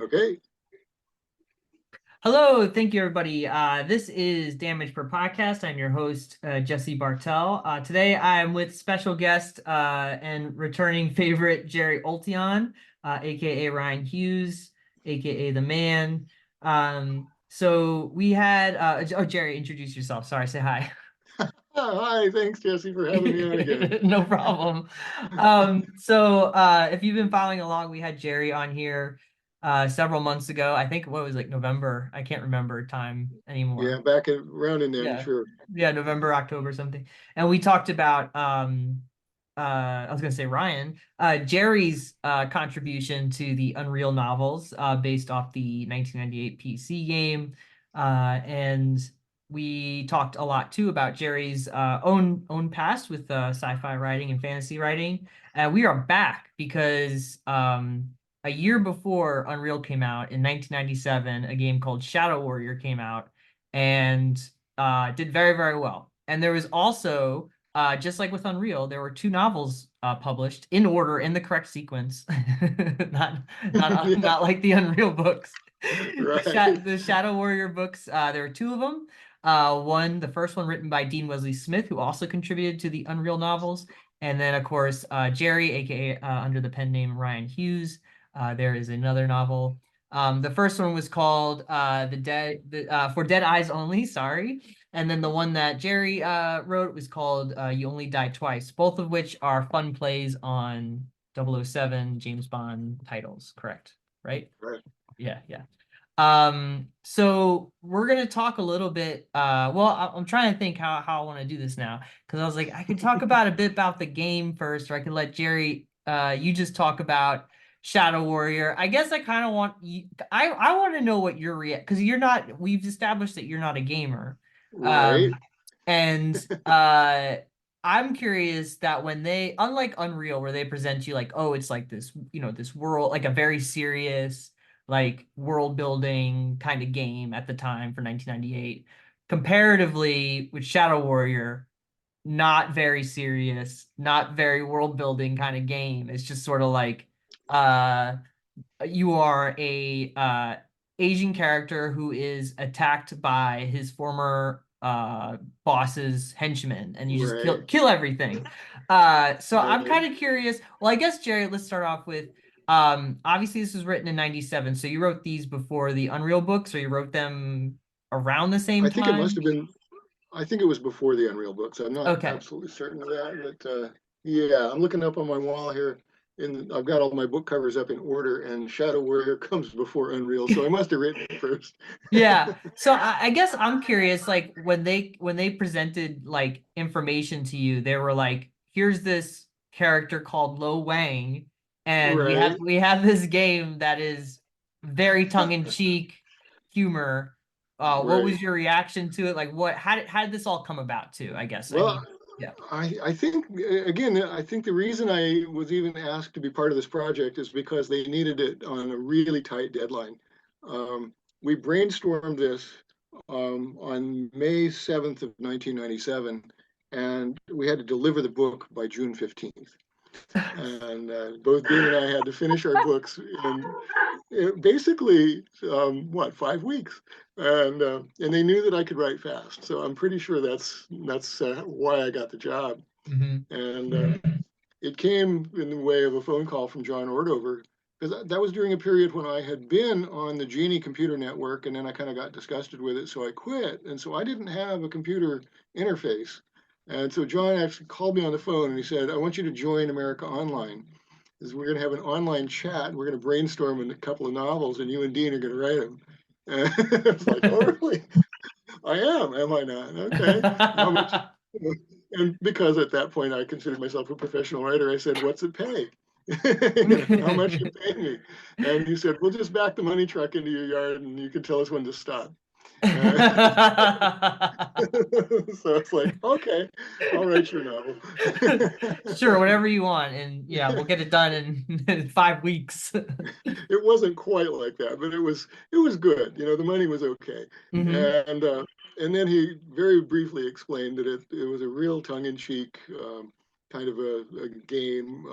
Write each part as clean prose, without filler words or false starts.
Okay. Hello, thank you everybody. This is Damage Per Podcast. I'm your host, Jesse Bartell. Today I'm with special guest and returning favorite Jerry Oltion, aka Ryan Hughes, aka The Man. So we had Jerry, introduce yourself. Sorry, say hi. Hi, thanks, Jesse, for having me on again. No problem. If you've been following along, we had Jerry on here several months ago. I think what was like November. I can't remember time Yeah, anymore. around in then, Yeah. sure. Yeah, November, October, something. And we talked about I was gonna say Ryan, Jerry's contribution to the Unreal novels based off the 1998 PC game. And we talked a lot too about Jerry's own past with sci-fi writing and fantasy writing. And we are back because a year before Unreal came out in 1997, a game called Shadow Warrior came out and did very, very well. And there was also, just like with Unreal, there were two novels published in order in the correct sequence, not Yeah, not like the Unreal books. right. The Shadow Warrior books, there were two of them. The first one written by Dean Wesley Smith, who also contributed to the Unreal novels, and then of course Jerry, aka under the pen name Ryan Hughes. There is another novel. The first one was called For Dead Eyes Only, sorry. And then the one that Jerry wrote was called You Only Die Twice, both of which are fun plays on 007 James Bond titles, correct? Right? Right. Yeah, yeah. So we're gonna talk a little bit. I'm trying to think how I want to do this now because I was like, I could talk about a bit about the game first, or I could let Jerry, you just talk about Shadow Warrior. I guess I kind of want you. I want to know what your react because you're not. We've established that you're not a gamer, Right. um, and I'm curious that when they, unlike Unreal, where they present you like, oh, it's like this, this world, like a very serious like world building kind of game at the time for 1998. Comparatively with Shadow Warrior, not very serious, not very world building kind of game. It's just sort of like uh you are a Asian character who is attacked by his former boss's henchmen and you just Right. kill everything. So I'm Right. kind of curious. Well, I guess Jerry, let's start off with obviously this was written in 97, so you wrote these before the Unreal books or you wrote them around the same I think it must time? have been, I think it was before the Unreal books. I'm not Okay. absolutely certain of that, but yeah, I'm looking up on my wall here. And I've got all my book covers up in order, and Shadow Warrior comes before Unreal, so I must have written it first. Yeah. So I guess I'm curious, like when they presented like information to you, they were like, here's this character called Lo Wang, and Right. we have this game that is very tongue-in-cheek humor. What Right. was your reaction to it? Like how did this all come about too, I guess? I Well, mean, yeah. I think again, I think the reason I was even asked to be part of this project is because they needed it on a really tight deadline. We brainstormed this on May 7th of 1997, and we had to deliver the book by June 15th. And both Dean and I had to finish our books in basically what 5 weeks, and they knew that I could write fast, so I'm pretty sure that's why I got the job. Hmm. And it came in the way of a phone call from John Ordover because that was during a period when I had been on the Genie computer network, and then I kind of got disgusted with it, so I quit, and so I didn't have a computer interface. And so John actually called me on the phone and he said, I want you to join America Online. Is we're going to have an online chat and we're going to brainstorm a couple of novels and you and Dean are going to write them. And I was like, oh, really? I am I not? Okay. How much? And because at that point I considered myself a professional writer, I said, what's it pay? How much you pay me? And he said, we'll just back the money truck into your yard and you can tell us when to stop. Uh, so it's like, okay, I'll write your novel. Sure, whatever you want, and yeah, we'll get it done in 5 weeks. It wasn't quite like that, but it was good. The money was okay, Hmm. and then he very briefly explained that it was a real tongue in cheek kind of a game,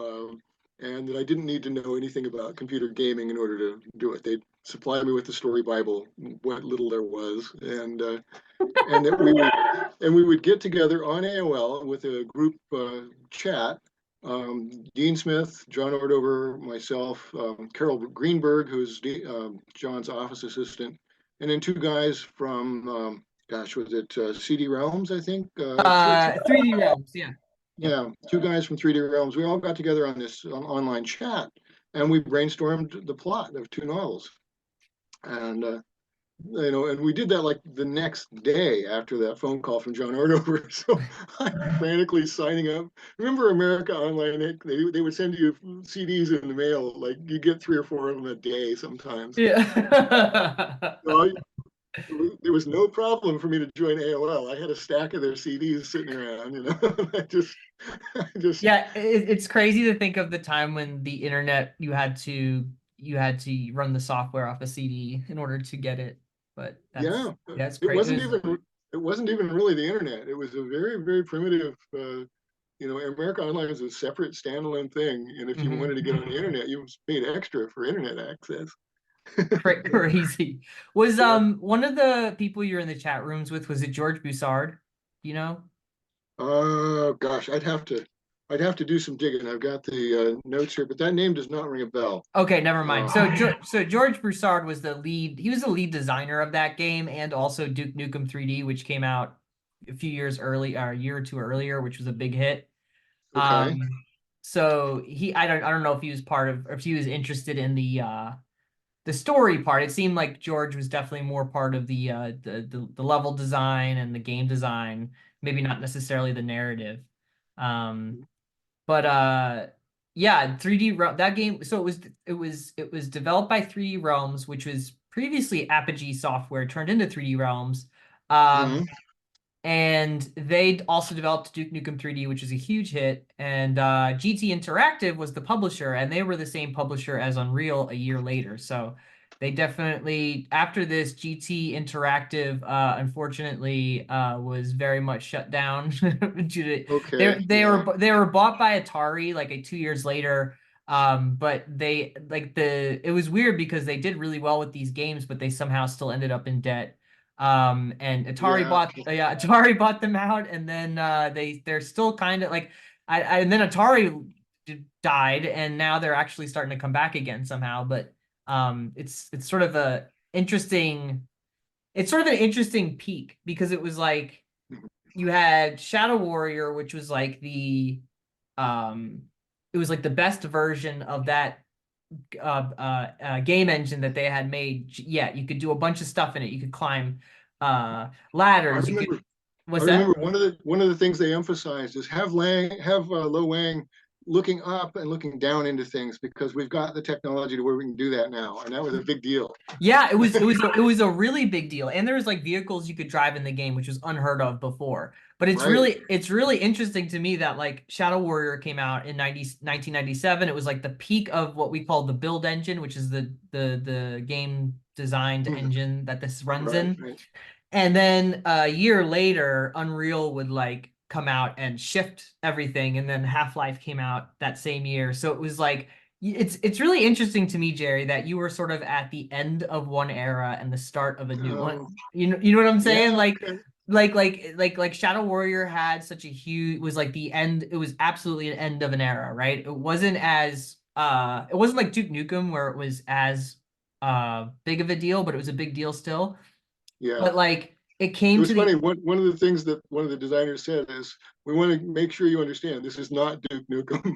and that I didn't need to know anything about computer gaming in order to do it. They'd supply me with the story Bible, what little there was, and that we would get together on AOL with a group chat. Dean Smith, John Ordover, myself, Carol Greenberg, who's John's office assistant, and then two guys from, gosh, was it CD Realms, I think? 3D Realms, yeah. Yep. Yeah, two guys from 3D Realms. We all got together on this online chat, and we brainstormed the plot of two novels. And and we did that like the next day after that phone call from John Ordover. So I'm frantically signing up. Remember America Online? They would send you CDs in the mail, like you get 3 or 4 of them a day sometimes. Yeah. So there was no problem for me to join AOL. I had a stack of their CDs sitting around, I just Yeah, it's crazy to think of the time when the internet you had to run the software off a CD in order to get it. But yeah, that's it crazy. wasn't even really the internet. It was a very, very primitive. America Online is a separate standalone thing, and if you wanted to get on the internet, you paid extra for internet access. Crazy. Was Yeah. one of the people you're in the chat rooms with, was it George Boussard? You know? Oh gosh, I'd have to do some digging. I've got the notes here, but that name does not ring a bell. Okay, never mind. Uh, So George Broussard was the lead. He was the lead designer of that game, and also Duke Nukem 3D, which came out a few years early, or a year or two earlier, which was a big hit. okay. So I don't know if he was part of, or if he was interested in the story part. It seemed like George was definitely more part of the level design and the game design, maybe not necessarily the narrative. Um, but yeah, 3D that game. So it was developed by 3D Realms, which was previously Apogee Software turned into 3D Realms. Um, Hmm. and they also developed Duke Nukem 3D, which is a huge hit. And GT Interactive was the publisher, and they were the same publisher as Unreal a year later. So they definitely, after this, GT Interactive, unfortunately, was very much shut down due to Okay. Yeah. they were bought by Atari like 2 years later. But they like it was weird because they did really well with these games, but they somehow still ended up in debt. And Yeah. Atari bought them out, and then they're still kind of like and then Atari died, and now they're actually starting to come back again somehow. But it's sort of a interesting it's sort of an interesting peak because it was like you had Shadow Warrior, which was like um it was like the best version of that game engine that they had made. Yeah, you could do a bunch of stuff in it. You could climb I ladders. You could. remember. I What's that? remember one of the things they emphasized is have Lo Wang looking up and looking down into things because we've got the technology to where we can do that now, and that was a big deal. Yeah, it was a really big deal. And there was like vehicles you could drive in the game, which was unheard of before. But Right. it's really interesting to me that like Shadow Warrior came out in 1997. It was like the peak of what we call the build engine, which is the game designed Mhm. engine that this runs Right. in. Right. And then a year later, Unreal would like come out and shift everything, and then Half-Life came out that same year. So it was like it's really interesting to me, Jerry, that you were sort of at the end of one era and the start of a new one. Um, You know what I'm saying? yeah. Like Okay. Shadow Warrior had such a huge was like the end. It was absolutely an end of an era, right? It wasn't like Duke Nukem where it was as big of a deal, but it was a big deal still. Yeah. But like it It came was to funny. the One of the things that one of the designers said is, "We want to make sure you understand this is not Duke Nukem."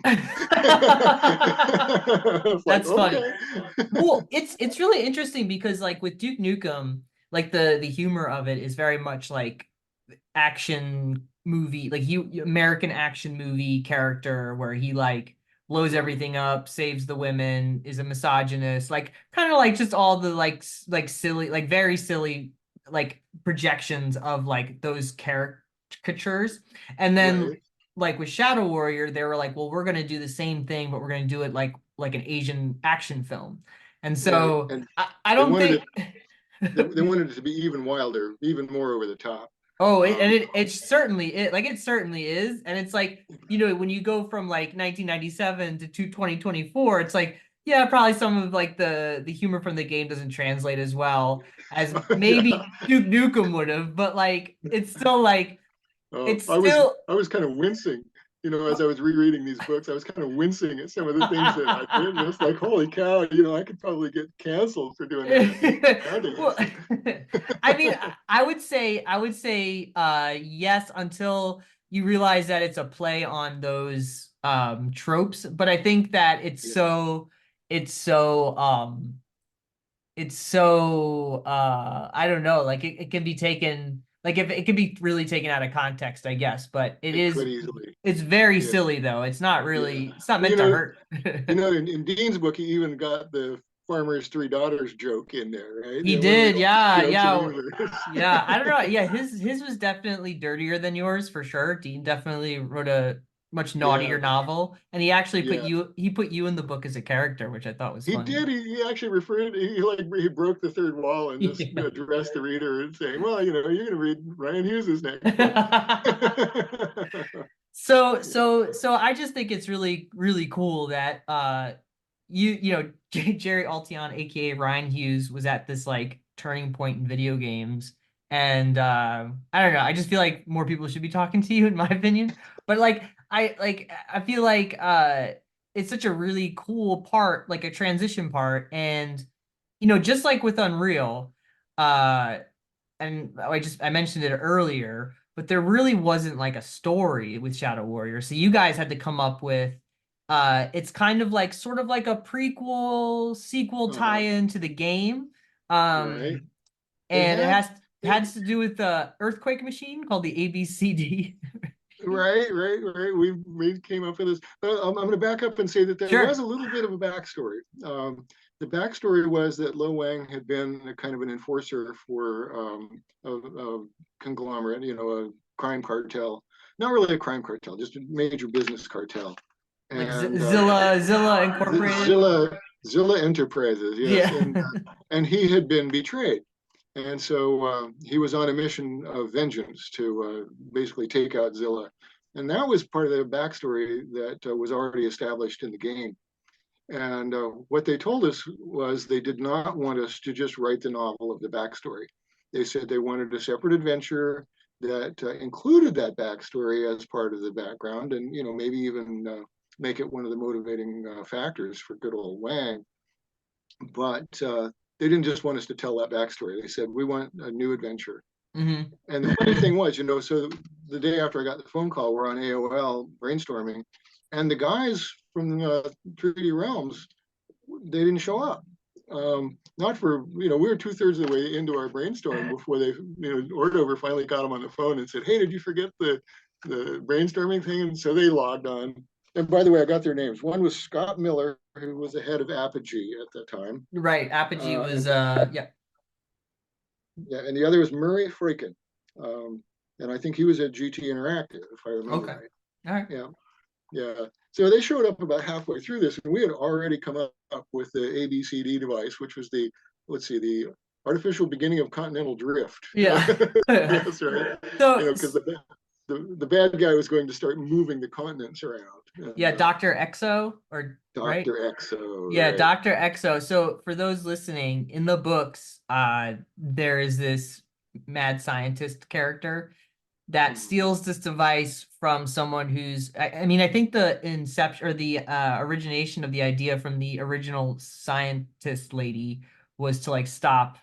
It's like, That's funny. okay. Well, it's really interesting because like with Duke Nukem, like the humor of it is very much like action movie, like American action movie character where he like blows everything up, saves the women, is a misogynist, like kind of like just all the like silly, like very silly like projections of like those caricatures. And then Right. like with Shadow Warrior, they were like, well, we're gonna do the same thing, but we're gonna do it like an Asian action film. And Right. so And I they don't wanted it. think They wanted it to be even wilder, even more over the top. Oh, and Um, it certainly it certainly is, and it's like, you know, when you go from like 1997 to 2024, it's like, yeah, probably some of like the humor from the game doesn't translate as well as yeah. maybe Duke Nukem would have, but like it's still like it's I was still I was kind of wincing, as I was rereading these books. I was kind of wincing at some of the things that I'd written. It's like, holy cow, I could probably get canceled for doing that well, nowadays. I mean, I would say, yes, until you realize that it's a play on those tropes. But I think that Yeah, it's so, it's so, I don't know, like it can be taken, like if it can be really taken out of context, I guess. But it could easily. it's very Yeah, silly though. It's not yeah. really, it's not Well, meant to hurt. in Dean's book, he even got the farmer's three daughters joke in there, right? He One of the did, oldest yeah, jokes in the yeah, universe. yeah. I don't know. Yeah, his was definitely dirtier than yours for sure. Dean definitely wrote a much naughtier Yeah, novel, and he actually yeah. put you in the book as a character, which I thought was He funny. did. He actually referred. He broke the third wall and just Yeah. addressed the reader and saying, "Well, you're going to read Ryan Hughes's next book." So I just think it's really really cool that you know Jerry Oltion, aka Ryan Hughes, was at this like turning point in video games, and I don't know, I just feel like more people should be talking to you in my opinion. But like I feel like it's such a really cool part, like a transition part, and you know, just like with Unreal, uh and I mentioned it earlier, but there really wasn't like a story with Shadow Warrior. So you guys had to come up with it's kind of like sort of like a prequel sequel uh-huh. tie-in to the game. Right. Um It and had it has to do with the earthquake machine called the ABCD. right. We came up with this, but I'm going to back up and say that there was Sure. a little bit of a backstory. The backstory was that Lo Wang had been a kind of an enforcer for a conglomerate, a crime cartel. Not really a crime cartel, just a major business cartel. Like And Zilla Incorporated. Zilla Enterprises, yes, Yeah. and he had been betrayed, and so he was on a mission of vengeance to basically take out Zilla, and that was part of the backstory that was already established in the game. And what they told us was they did not want us to just write the novel of the backstory. They said they wanted a separate adventure that included that backstory as part of the background, and maybe even make it one of the motivating factors for good old Wang. But they didn't just want us to tell that backstory. They said we want a new adventure. Hmm. And the funny thing was, so the day after I got the phone call, we're on AOL brainstorming, and the guys from 3D Realms, they didn't show up. Not for, we were two-thirds of the way into our brainstorm before they, Ordover finally got them on the phone and said, "Hey, did you forget the brainstorming thing?" And so they logged on. And by the way, I got their names. One was Scott Miller, who was the head of Apogee at the time. Right. Apogee Uh, was and yeah. yeah, and the other was Murray Frickin. And I think he was at GT Interactive, if I remember Okay. right. All right. Yeah, yeah. So they showed up about halfway through this, and we had already come up with the ABCD device, which was let's see, the artificial beginning of continental drift. Yeah. That's right. So Because the bad guy was going to start moving the continents around. yeah, And Dr. Exo, or right? Dr. Exo, Yeah, right. Dr. Exo. So for those listening, in the books, there is this mad scientist character that Mhm. steals this device from someone who's I mean, I think the inception or the origination of the idea from the original scientist lady was to like stop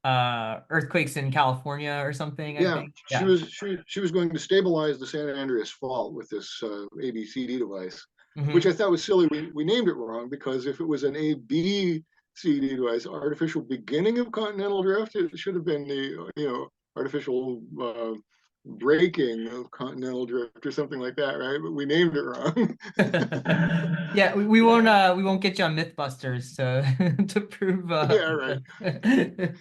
earthquakes in California or something, I Yeah, think. she Yeah. was she was going to stabilize the San Andreas Fault with this ABCD device, which Hmm. I thought was silly. We named it wrong because if it was an ABCD device, artificial beginning of continental drift, it should have been the artificial breaking of continental drift or something like that, right? But we named it wrong. Yeah, we won't get you on Mythbusters to to prove Yeah, right.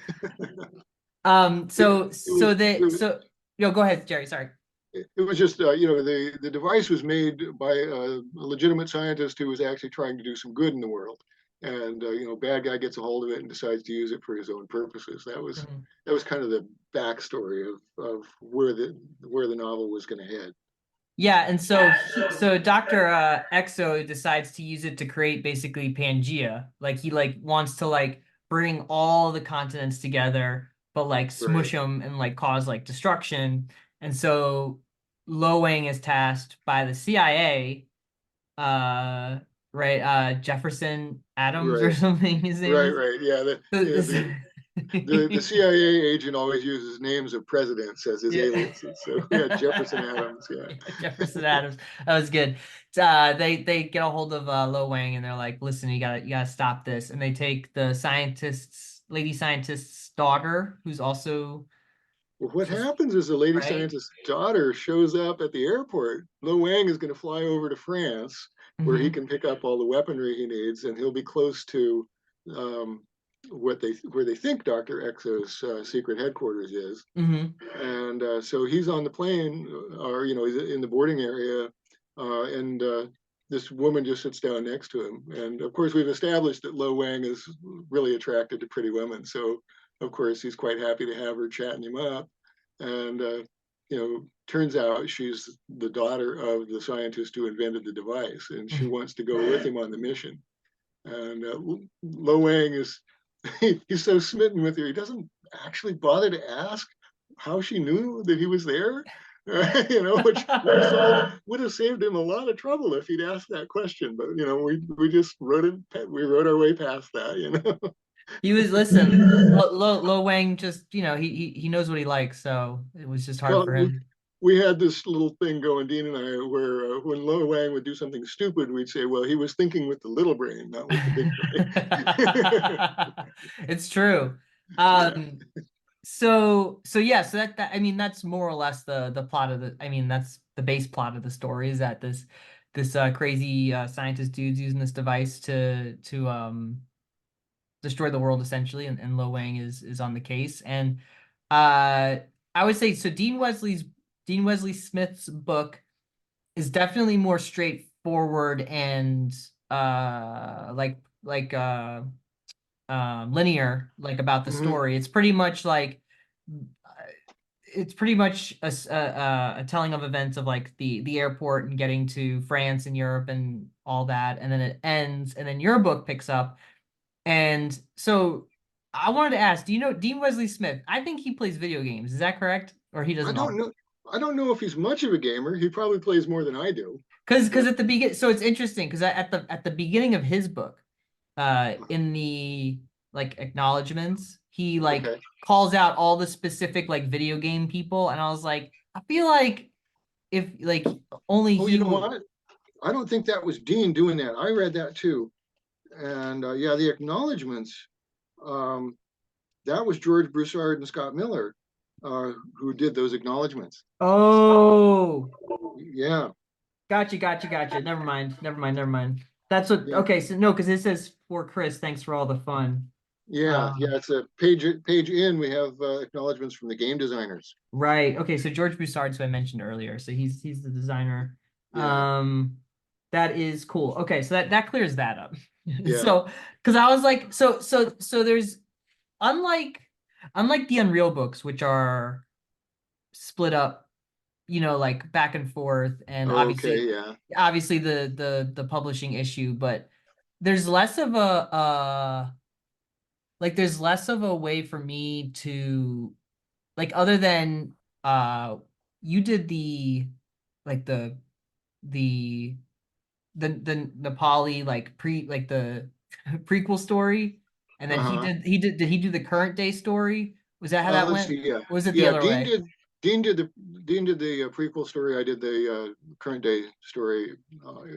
But so so yo, go ahead, Jerry, sorry. it was just the device was made by a legitimate scientist who was actually trying to do some good in the world, and bad guy gets a hold of it and decides to use it for his own purposes. Mhm. That was kind of the backstory of where the novel was going to head. Yeah, and so Dr. Exo decides to use it to create basically Pangea. Like he like wants to like bring all the continents together, but like Right, smush them and like cause like destruction. And so Lo Wang is tasked by the CIA, uh, right, Jefferson Adams or right, something his name right, is. right. Yeah, So this- the CIA agent always uses names of presidents as his Yeah. aliases. So we had Jefferson Adams. Yeah, Yeah, Jefferson Adams. That was good. They get a hold of Lo Wang and they're like, listen, you gotta stop this. And they take the lady scientist's daughter, who's also well, what supposed, happens is the lady right? scientist's daughter shows up at the airport. Lo Wang is going to fly over to France, where he Mm-hmm. can pick up all the weaponry he needs, and he'll be close to um, where they think Doctor Exo's secret headquarters is. Mm-hmm. And so he's on the plane, or he's in the boarding area, and this woman just sits down next to him. And of course, we've established that Lo Wang is really attracted to pretty women, so of course he's quite happy to have her chatting him up. And turns out she's the daughter of the scientist who invented the device, and she wants to go with him on the mission. And Lo Wang is he's so smitten with her, he doesn't actually bother to ask how she knew that he was there. Which would have saved him a lot of trouble if he'd asked that question. But we just we wrote our way past that. He was listen, Lo Wang just, he knows what he likes, so it was just hard Well, for him. we had this little thing going, Dean and I, where when Lo Wang would do something stupid, we'd say, "Well, he was thinking with the little brain, not with the big brain." It's true. Yeah. So yeah, so that I mean that's more or less the plot of the I mean that's the base plot of the story is that this crazy scientist dude's using this device to destroy the world essentially, and Lo Wang is on the case. And I would say so Dean Wesley Smith's book is definitely more straightforward and linear like about the Mhm. story. It's pretty much a telling of events of like the airport and getting to France and Europe and all that, and then it ends, and then your book picks up. And so I wanted to ask, do you know Dean Wesley Smith? I think he plays video games. Is that correct? Or he I doesn't don't all? know. I don't know if he's much of a gamer. He probably plays more than I do. Because But at the begin, so it's interesting because at the beginning of his book, in the like acknowledgments, he like okay. calls out all the specific like video game people, and I was like, I feel like if like only Oh, you he know would. what? I don't think that was Dean doing that. I read that too. And yeah, the acknowledgments. Um, that was George Broussard and Scott Miller who did those acknowledgments. Oh, Yeah, gotcha. Never mind. That's what. yeah, Okay, so no, because it says for Chris, thanks for all the fun. yeah. It's a page in. We have acknowledgments from the game designers. Right. Okay, so George Broussard, who I mentioned earlier, so he's the designer. Yeah, Um, that is cool. Okay, so that clears that up. yeah, So, because I was like, so there's unlike unlike the Unreal books, which are split up, like back and forth, and okay, yeah. obviously the publishing issue, but there's less of a there's less of a way for me to like other than you did like the the Nepali like the prequel story, and then Uh-huh. did he do the current day story? Was that how that Let's went? see. Yeah, Or was it the yeah. other way? Dean did the prequel story. I did the current day story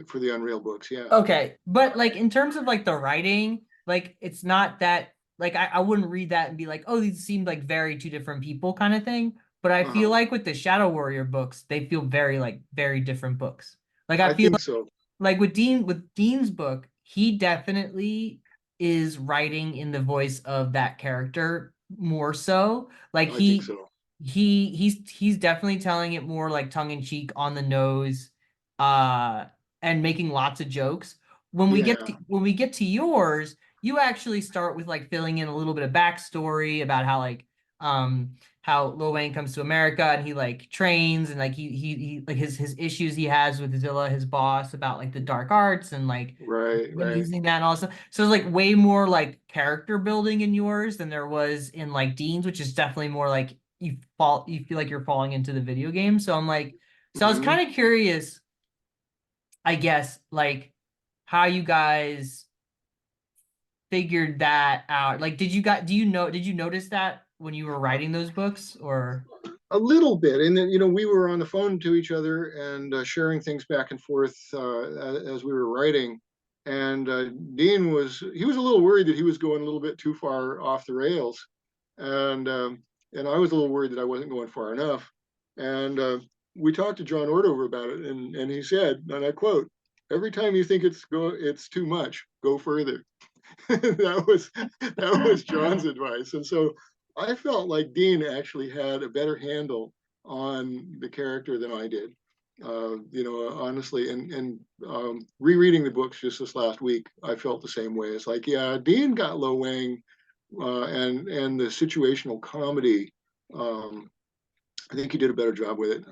for the Unreal books. Yeah. Okay, but like in terms of like the writing, like it's not that like I wouldn't read that and be like, oh, these seem like very two different people kind of thing. But I feel Uh-huh. like with the Shadow Warrior books, they feel very different books. Like I I feel think so. like with Dean's book, he definitely is writing in the voice of that character more so. Like I think so. he's definitely telling it more like tongue in cheek on the nose, uh, and making lots of jokes. Yeah, when we get to yours, you actually start with like filling in a little bit of backstory about how like how Lil Wayne comes to America and he like trains and like he like his issues he has with Zilla, his boss, about like the dark arts and like right, him right. using that and all that stuff. So it's like way more like character building in yours than there was in like Dean's, which is definitely more like you feel like you're falling into the video game. So I'm like, so I was Hmm. kind of curious, I guess, like how you guys figured that out. Like, did you notice that when you were writing those books or? A little bit, and then we were on the phone to each other and sharing things back and forth as we were writing. And Dean was a little worried that he was going a little bit too far off the rails, and I was a little worried that I wasn't going far enough. And we talked to John Ordover about it, and he said, and I quote, "Every time you think it's too much, go further." That was John's advice, and so I felt like Dean actually had a better handle on the character than I did. Honestly, and rereading the books just this last week, I felt the same way. It's like, yeah, Dean got Lo Wang, and the situational comedy. Um, I think he did a better job with it.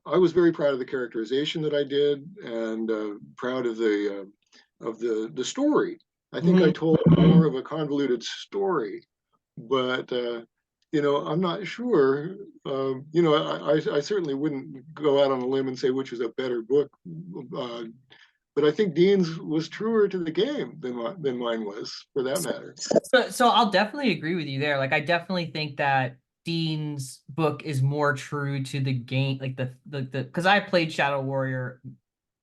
I was very proud of the characterization that I did, and proud of the story. I think I Mhm. told more of a convoluted story, but I'm not sure. I certainly wouldn't go out on a limb and say which is a better book, uh, but I think Dean's was truer to the game than mine was, for that matter. So I'll definitely agree with you there. Like I definitely think that Dean's book is more true to the game, like the because I played Shadow Warrior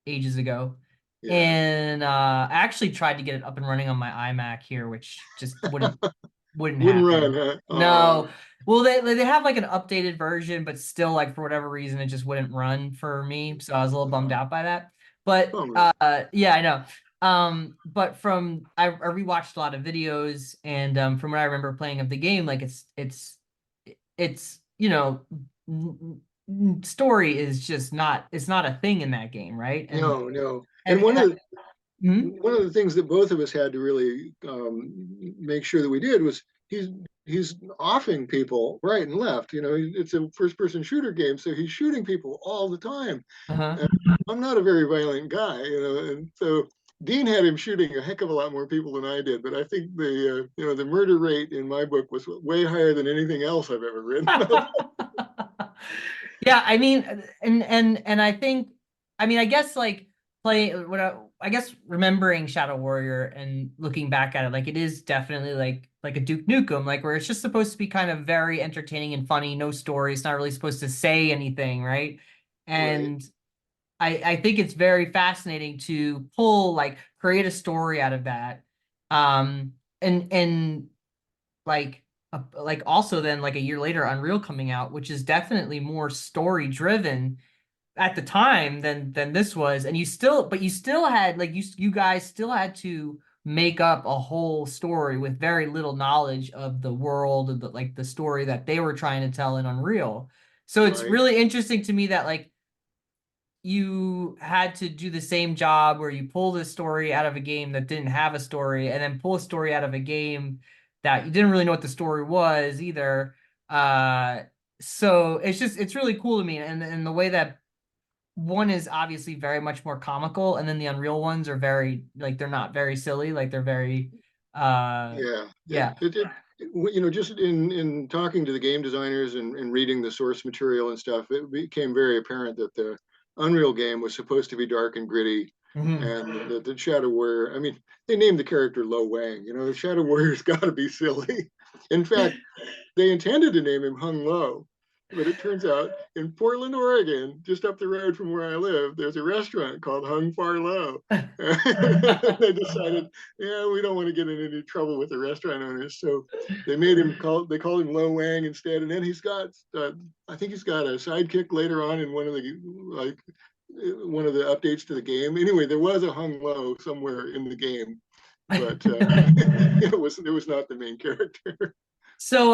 ages ago. Yeah, And I actually tried to get it up and running on my iMac here, which just wouldn't wouldn't run, happen. huh? No. Well, they have like an updated version, but still like for whatever reason it just wouldn't run for me. So I was a little bummed Uh, out by that. But Bummer. yeah, I know. But from I rewatched a lot of videos and from what I remember playing of the game, like it's story is just not it's not a thing in that game, right? No, no. And And and I, mhm, one of the things that both of us had to really make sure that we did was he's offing people right and left. It's a first person shooter game, so he's shooting people all the time. uh-huh. And I'm not a very violent guy, and so Dean had him shooting a heck of a lot more people than I did. But I think the murder rate in my book was way higher than anything else I've ever written. Yeah, I mean, and I think, I mean, I guess like I guess remembering Shadow Warrior and looking back at it, like it is definitely like a Duke Nukem, like where it's just supposed to be kind of very entertaining and funny, no story. It's not really supposed to say anything, right? Right, And I think it's very fascinating to create a story out of that. And like also then like a year later Unreal coming out, which is definitely more story driven at the time than this was, and you still had like you guys still had to make up a whole story with very little knowledge of the world of the story that they were trying to tell in Unreal. So it's right, really interesting to me that like you had to do the same job where you pull this story out of a game that didn't have a story and then pull a story out of a game that you didn't really know what the story was either. Uh, so it's really cool to me. And the way that one is obviously very much more comical, and then the Unreal ones are very like they're not very silly, like they're very yeah. yeah. Just in talking to the game designers and reading the source material and stuff, it became very apparent that the Unreal game was supposed to be dark and gritty, Mhm. and the Shadow Warrior. I mean, they named the character Lo Wang. The Shadow Warrior's got to be silly. In fact, they intended to name him Hung Lo, but it turns out in Portland, Oregon, just up the road from where I live, there's a restaurant called Hung Far Lo. They decided, yeah, we don't want to get in any trouble with the restaurant owners, so they called him Lo Wang instead. And then I think he's got a sidekick later on in one of the updates to the game. Anyway, there was a Hung Lo somewhere in the game, but it was not the main character. So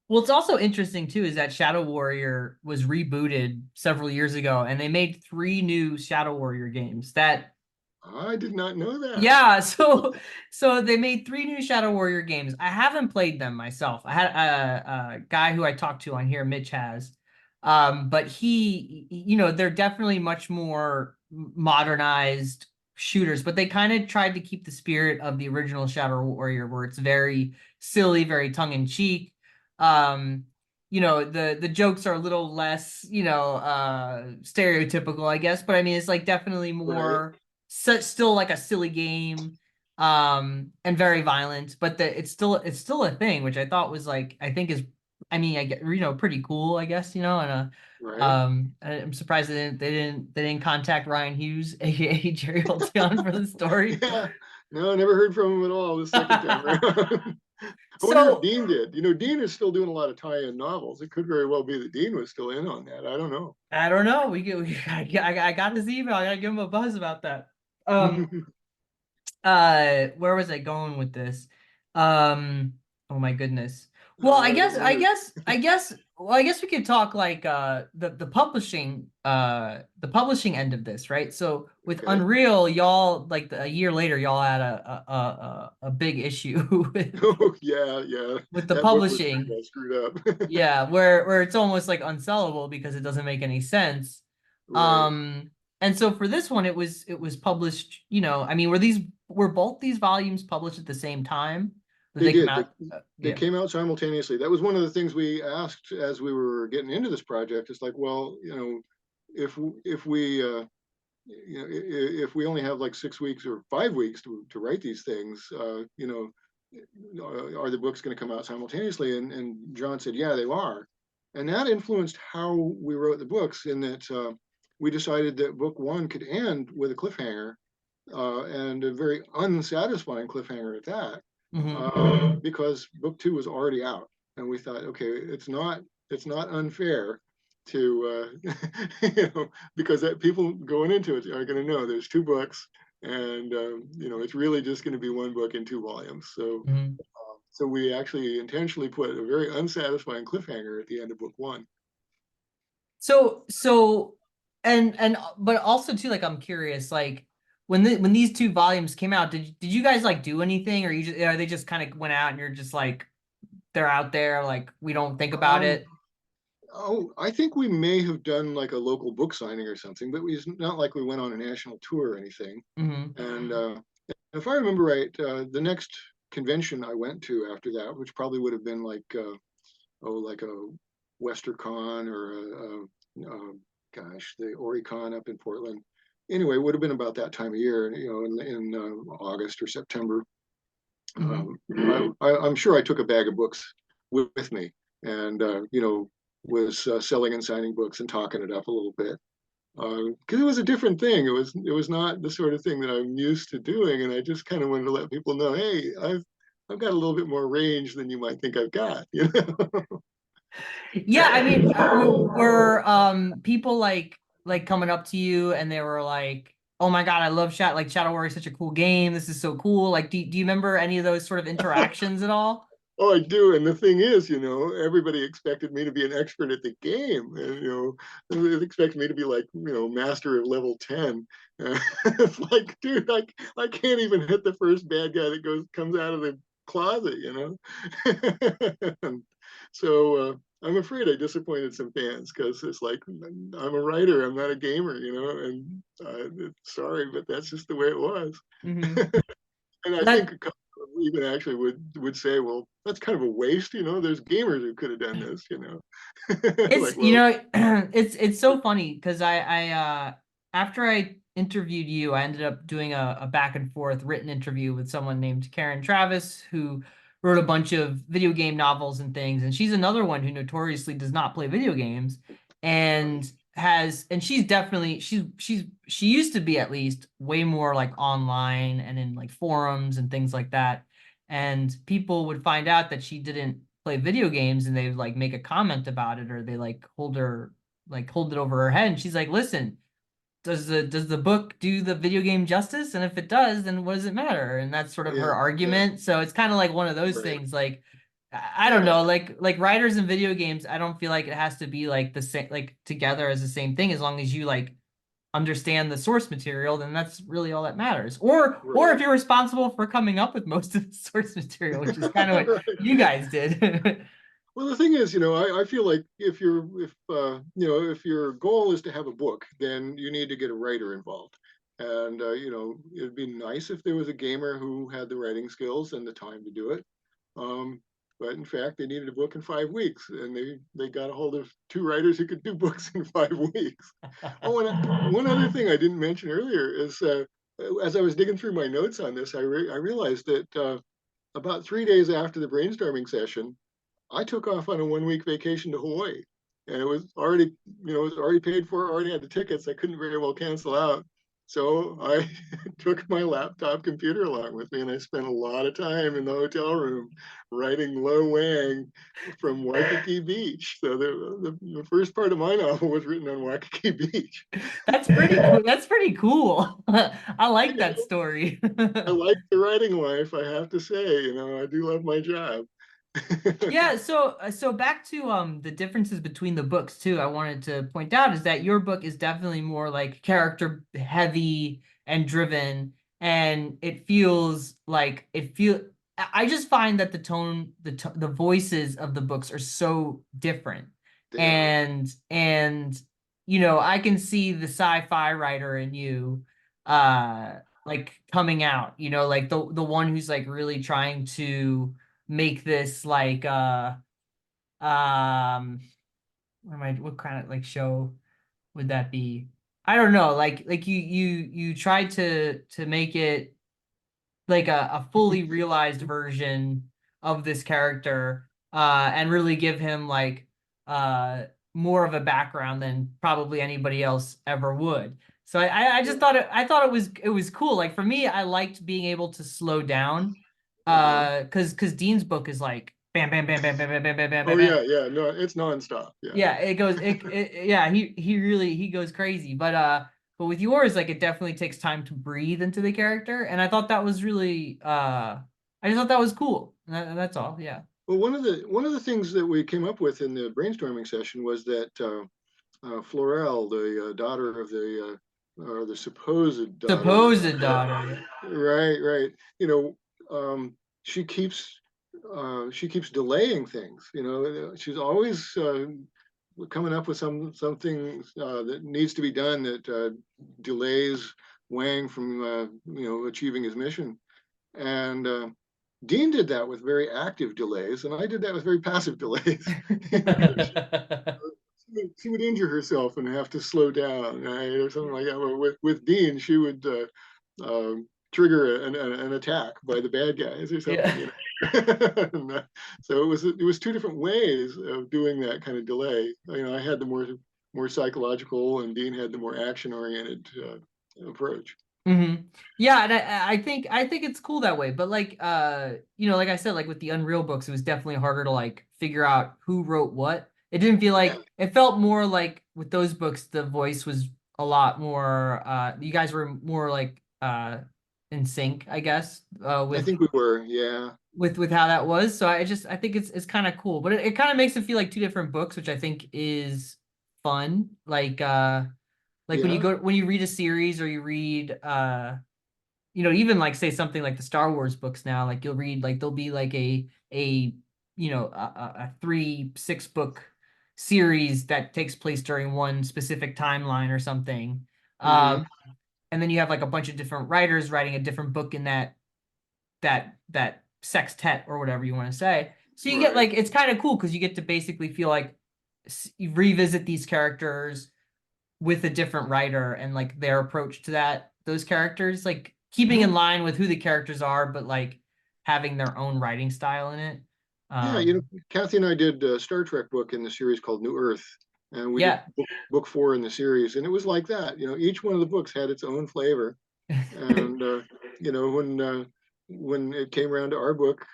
well, it's also interesting too is that Shadow Warrior was rebooted several years ago, and they made three new Shadow Warrior games that I did not know that. Yeah, so they made three new Shadow Warrior games. I haven't played them myself. I had a guy who I talked to on here, Mitch has, but they're definitely much more modernized shooters, but they kind of tried to keep the spirit of the original Shadow Warrior, where it's very silly, very tongue in cheek. Um, the jokes are a little less, stereotypical, I guess, but I mean, it's like definitely Right, more still like a silly game, and very violent, but it's still a thing, which I thought was like, I think is, I mean, I get, pretty cool, I guess, and right. I'm surprised they didn't contact Ryan Hughes, aka Jerry Oltion, for the story. Yeah. No, I never heard from him at all the second time around. I wonder if So Dean did. Dean is still doing a lot of tie-in novels. It could very well be that Dean was still in on that. I don't know. I don't know. I got his email. I gotta give him a buzz about that. Um, where was I going with this? um oh my goodness. Well, I don't know. I guess we could talk like the publishing end of this, right? So with Okay. Unreal, y'all, like a year later, y'all had a big issue Oh, yeah, yeah. with the That book was pretty publishing. well screwed up. Yeah, where it's almost like unsellable because it doesn't make any sense. Right. Um, and so for this one, it was published, I mean, were both these volumes published at the same time? Did They they come did. They, out? they Yeah. came out simultaneously. That was one of the things we asked as we were getting into this project. It's like, well, if we if we only have like 6 weeks or 5 weeks to write these things, are the books going to come out simultaneously? And John said, yeah, they are. And that influenced how we wrote the books in that we decided that book one could end with a cliffhanger, and a very unsatisfying cliffhanger at that, Hmm. because book two was already out. And we thought, okay, it's not unfair to because that people going into it are going to know there's two books, and it's really just going to be one book in two volumes. Hmm. So we actually intentionally put a very unsatisfying cliffhanger at the end of book one. So but also too, like, I'm curious, like, when these two volumes came out, did you guys like do anything, or are they just kind of went out and you're just like, they're out there, like, we don't think about Um, it? oh, I think we may have done like a local book signing or something, but it's not like we went on a national tour or anything. Hmm. And if I remember right, the next convention I went to after that, which probably would have been like like a WesterCon or gosh, the Oricon up in Portland. Anyway, it would have been about that time of year, in August or September. Hmm. I'm sure I took a bag of books with me, and was selling and signing books and talking it up a little bit, because it was a different thing. It was not the sort of thing that I'm used to doing, and I just kind of wanted to let people know, hey, I've got a little bit more range than you might think I've got. Yeah, I mean, were people like coming up to you and they were like, "Oh my God, I love Shadow Warrior is such a cool game. This is so cool." Like, do you remember any of those sort of interactions at all? Oh, I do. And the thing is, everybody expected me to be an expert at the game. And, they expect me to be like, master of level 10. It's like, dude, I can't even hit the first bad guy that comes out of the closet. And so I'm afraid I disappointed some fans because it's like, I'm a writer, I'm not a gamer, and sorry, but that's just the way it was. Hmm. And I think That a couple even actually would say, well, that's kind of a waste. There's gamers who could have done this. it's Like, well, it's so funny because after I interviewed you, I ended up doing a back and forth written interview with someone named Karen Travis, who wrote a bunch of video game novels and things, and she's another one who notoriously does not play video games, right, and she's definitely she used to be, at least, way more like online and in like forums and things like that, and people would find out that she didn't play video games and they like make a comment about it, or they like hold it over her head, and she's like, listen, does the book do the video game justice? And if it does, then what does it matter? And that's sort of her yeah, yeah, argument. So it's kind of like one of those right, things, like, I don't yeah, know, like writers in video games, I don't feel like it has to be like the same, like together as the same thing, as long as you like understand the source material, then that's really all that matters. Or if Right. you're responsible for coming up with most of the source material, which is kind of what Right. you guys did. Well, the thing is, I feel like if your goal is to have a book, then you need to get a writer involved. And it'd be nice if there was a gamer who had the writing skills and the time to do it. Um, but in fact, they needed a book in 5 weeks, and they got a hold of two writers who could do books in 5 weeks. Oh, and one other thing I didn't mention earlier is as I was digging through my notes on this, I realized that about 3 days after the brainstorming session, I took off on a 1 week vacation to Hawaii, and it was already paid for. Already had the tickets. I couldn't very well cancel out, so I took my laptop computer along with me, and I spent a lot of time in the hotel room writing Lo Wang from Waikiki Beach. So the first part of my novel was written on Waikiki Beach. That's pretty cool. That's pretty cool. I You like that know, story. I like the writing life. I have to say, I do love my job. Yeah, so back to the differences between the books too. I wanted to point out is that your book is definitely more like character heavy and driven, and it feels like it feel I just find that the tone, the voices of the books are so different. They are. And I can see the sci-fi writer in you like coming out, like the one who's like really trying to make this like um what kind of like show would that be? I don't know. Like you tried to make it like a fully realized version of this character and really give him like more of a background than probably anybody else ever would. So I just thought it was cool. Like for me, I liked being able to slow down Uh-huh. because Dean's book is like bam bam bam bam bam bam bam bam bam Oh bam bam. yeah, yeah. No, it's nonstop. Yeah. Yeah, it goes yeah, he really he goes crazy. But with yours, like it definitely takes time to breathe into the character. And I thought that was really I just thought that was cool. That's all. Yeah. Well, one of the things that we came up with in the brainstorming session was that Florel, the daughter of or the supposed daughter, Supposed daughter. right, right. She keeps delaying things. She's always coming up with something that needs to be done that delays Wang from achieving his mission. And Dean did that with very active delays, and I did that with very passive delays. She would injure herself and have to slow down, right, or something like that. But with Dean, she would trigger an attack by the bad guys or Yeah. something. So it was two different ways of doing that kind of delay. I had the more psychological, and Dean had the more action oriented approach. Yeah, and I think it's cool that way. But like like I said, like with the Unreal books, it was definitely harder to like figure out who wrote what. It didn't feel Yeah, like it felt more like with those books, the voice was a lot more you guys were more like in sync, I guess, I with think we were. Yeah, with how that was. So I think it's kind of cool. But it kind of makes it feel like two different books, which I think is fun. Like yeah. when you read a series or you read even like say something like the Star Wars books now, like you'll read like there'll be like a a 3-6 book series that takes place during one specific timeline or something. Hmm. Um, and then you have like a bunch of different writers writing a different book in that sextet or whatever you want to say. So you get Right. like it's kind of cool because you get to basically feel like you revisit these characters with a different writer and like their approach to those characters, like keeping in line with who the characters are, but like having their own writing style in it. Yeah, Um, Kathy and I did a Star Trek book in the series called New Earth, and we did yeah. book 4 in the series, and it was like that. Each one of the books had its own flavor, and you know, when it came around to our book,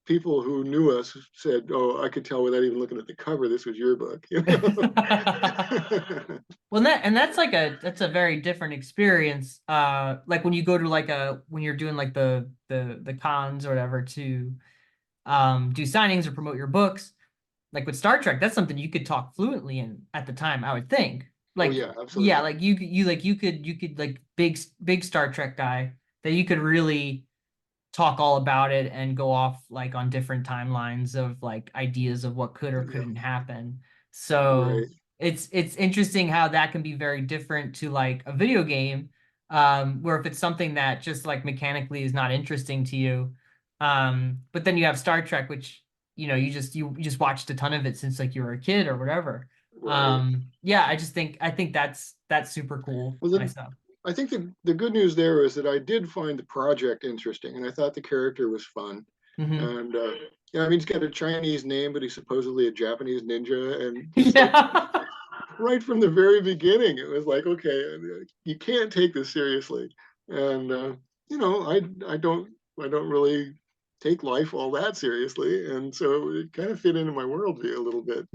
people who knew us said, "Oh, I could tell without even looking at the cover, this was your book." Well, that's like that's a very different experience. Like when you go to like when you're doing like the cons or whatever to do signings or promote your books, like with Star Trek, that's something you could talk fluently in at the time, I would think. Oh Like yeah, yeah, absolutely. like you could like big Star Trek guy that you could really talk all about it and go off like on different timelines of like ideas of what could or Yeah, couldn't happen. So right. it's interesting how that can be very different to like a video game, where if it's something that just like mechanically is not interesting to you, but then you have Star Trek, which you just watched a ton of it since like you were a kid or whatever. Right. Yeah, I think that's super cool Well, myself. I think the good news there is that I did find the project interesting, and I thought the character was fun. Hmm. And yeah, I mean, he's got a Chinese name, but he's supposedly a Japanese ninja, and it's like Yeah. right from the very beginning, it was like, okay, you can't take this seriously. And you know, I don't really take life all that seriously, and so it kind of fit into my worldview a little bit.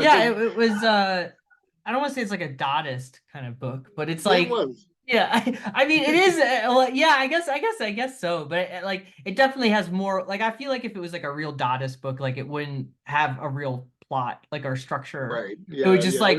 Yeah, it was I don't want to say it's like a Dadaist kind of book, but it's It like was yeah, I mean it is well, yeah, I guess so, but like it definitely has more like I feel like if it was like a real Dadaist book, like it wouldn't have a real plot, like or structure. right. It would Yeah, just yeah, like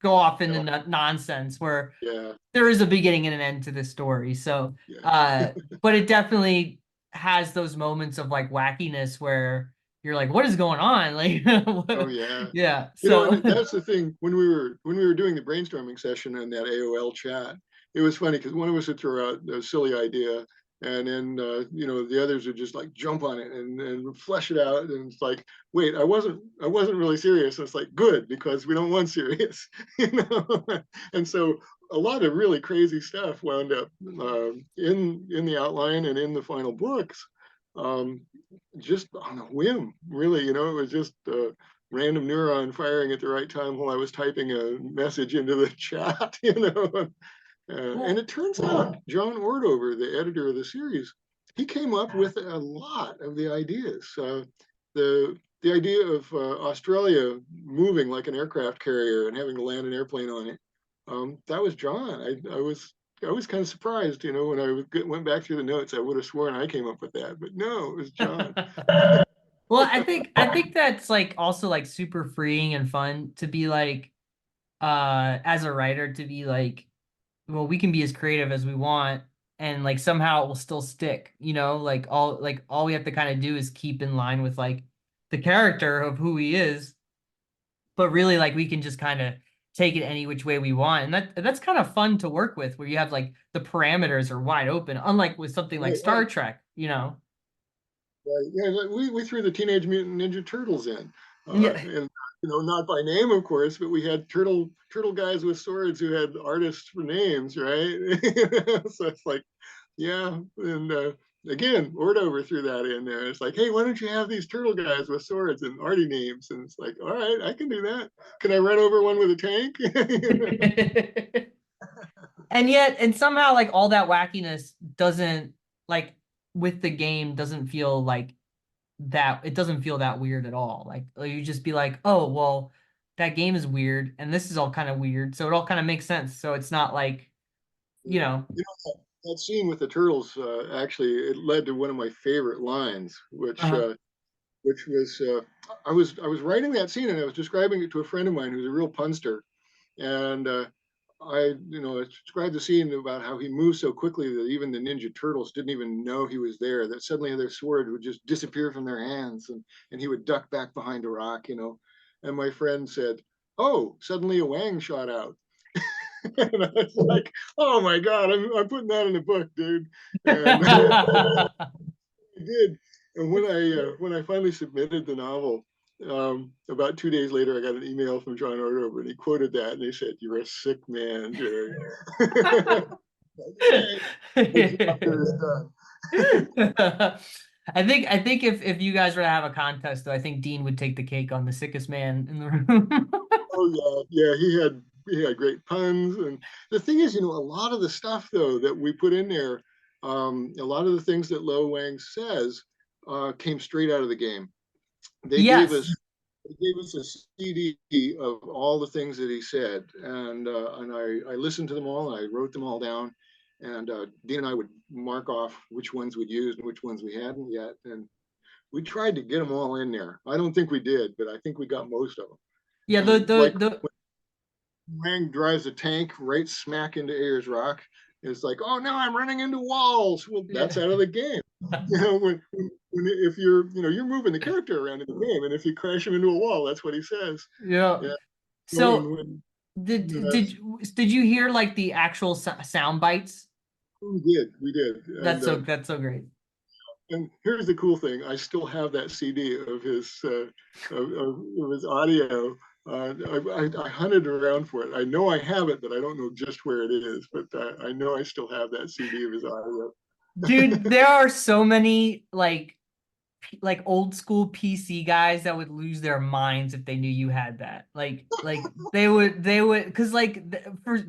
go off into no, nonsense where yeah, there is a beginning and an end to this story. So, yeah. but it definitely has those moments of like wackiness where you're like, what is going on? Like, Oh yeah. yeah. You know, So, and that's the thing when we were doing the brainstorming session in that AOL chat, it was funny because one of us would throw out a silly idea, and then you know the others would just like jump on it and flesh it out, and it's like, wait, I wasn't really serious. And it's like good because we don't want serious, you know. And so a lot of really crazy stuff wound up in the outline and in the final books. Um, just on a whim, really, you know, it was just random neuron firing at the right time while I was typing a message into the chat, you know. And well, it turns out John Ordover, the editor of the series, he came up with a lot of the ideas. The idea of Australia moving like an aircraft carrier and having to land an airplane on it, that was John. I was kind of surprised, you know, when went back through the notes. I would have sworn I came up with that, but no, it was John. well, I think that's like also like super freeing and fun to be like, as a writer to be like, well, we can be as creative as we want and like somehow it will still stick, like all we have to kind of do is keep in line with like the character of who he is, but really like we can just kind of take it any which way we want. And that's kind of fun to work with where you have like the parameters are wide open, unlike with something like Right, Star right. Trek. Right. Yeah, like, we threw the Teenage Mutant Ninja Turtles in, Yeah. and you know, not by name, of course, but we had turtle guys with swords who had artists for names, right? So it's like, yeah, and again, Ordover threw that in there. It's like, hey, why don't you have these turtle guys with swords and arty names? And it's like, all right, I can do that. Can I run over one with a tank? You know? And yet, and somehow like all that wackiness doesn't like with the game doesn't feel like that it doesn't feel that weird at all. Like you just be like, oh, well, that game is weird and this is all kind of weird. So it all kind of makes sense. So it's not like, you Yeah. know, You know, that scene with the turtles actually it led to one of my favorite lines, uh, which was I was writing that scene and I was describing it to a friend of mine who's a real punster, and I described the scene about how he moved so quickly that even the Ninja Turtles didn't even know he was there. That suddenly their sword would just disappear from their hands, and he would duck back behind a rock, you know. And my friend said, "Oh, suddenly a wang shot out." And I was like, "Oh my god, I'm putting that in the book, dude." And I did. And when I finally submitted the novel, about 2 days later, I got an email from John Ordover, and he quoted that, and he said, "You're a sick man, Jerry." Okay, the job there is done. I think if you guys were to have a contest, though, I think Dean would take the cake on the sickest man in the room. Oh yeah, yeah. He had great puns, and the thing is, you know, a lot of the stuff though that we put in there, a lot of the things that Lo Wang says, came straight out of the game. They gave us Yes. He gave us a CD of all the things that he said, and I listened to them all. And I wrote them all down, and Dean and I would mark off which ones we'd used and which ones we hadn't yet, and we tried to get them all in there. I don't think we did, but I think we got most of them. Yeah, the And the like the Wang drives a tank right smack into Ayers Rock. It's like, oh, now I'm running into walls. Well, that's Yeah. out of the game. If you're, you're moving the character around in the game, and if you crash him into a wall, that's what he says. Yeah. Yeah. So When did that's, did did you hear like the actual sound bites? we did, That's so great. and here's the cool thing: I still have that CD of his of his audio. I hunted around for it. I know I have it, but I don't know just where it is. But I know I still have that CD of his audio. Dude, there are so many like old school PC guys that would lose their minds if they knew you had that. Like they would because for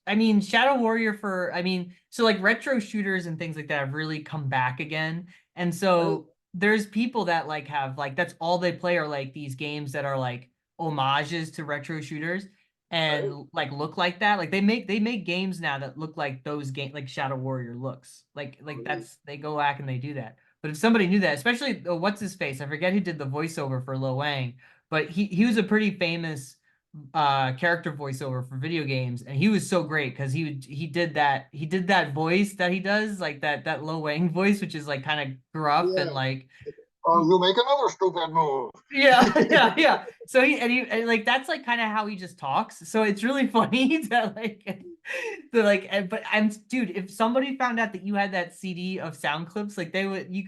I mean Shadow Warrior for I mean so like retro shooters and things like that have really come back again. And Right, so there's people that like have like that's all they play are like these games that are like homages to retro shooters right, and like look like that. Like they make games now that look like those game like Shadow Warrior looks. Like that's they go back and they do that. But if somebody knew that, especially what's his face, I forget who did the voiceover for Lo Wang, but he was a pretty famous character voiceover for video games, and he was so great because he did that voice that he does like that Lo Wang voice, which is like kind of gruff and yeah. like Or you'll make another stupid move. yeah, yeah, yeah. So he like that's like kind of how he just talks. So it's really funny but I'm dude, if somebody found out that you had that CD of sound clips, like they would you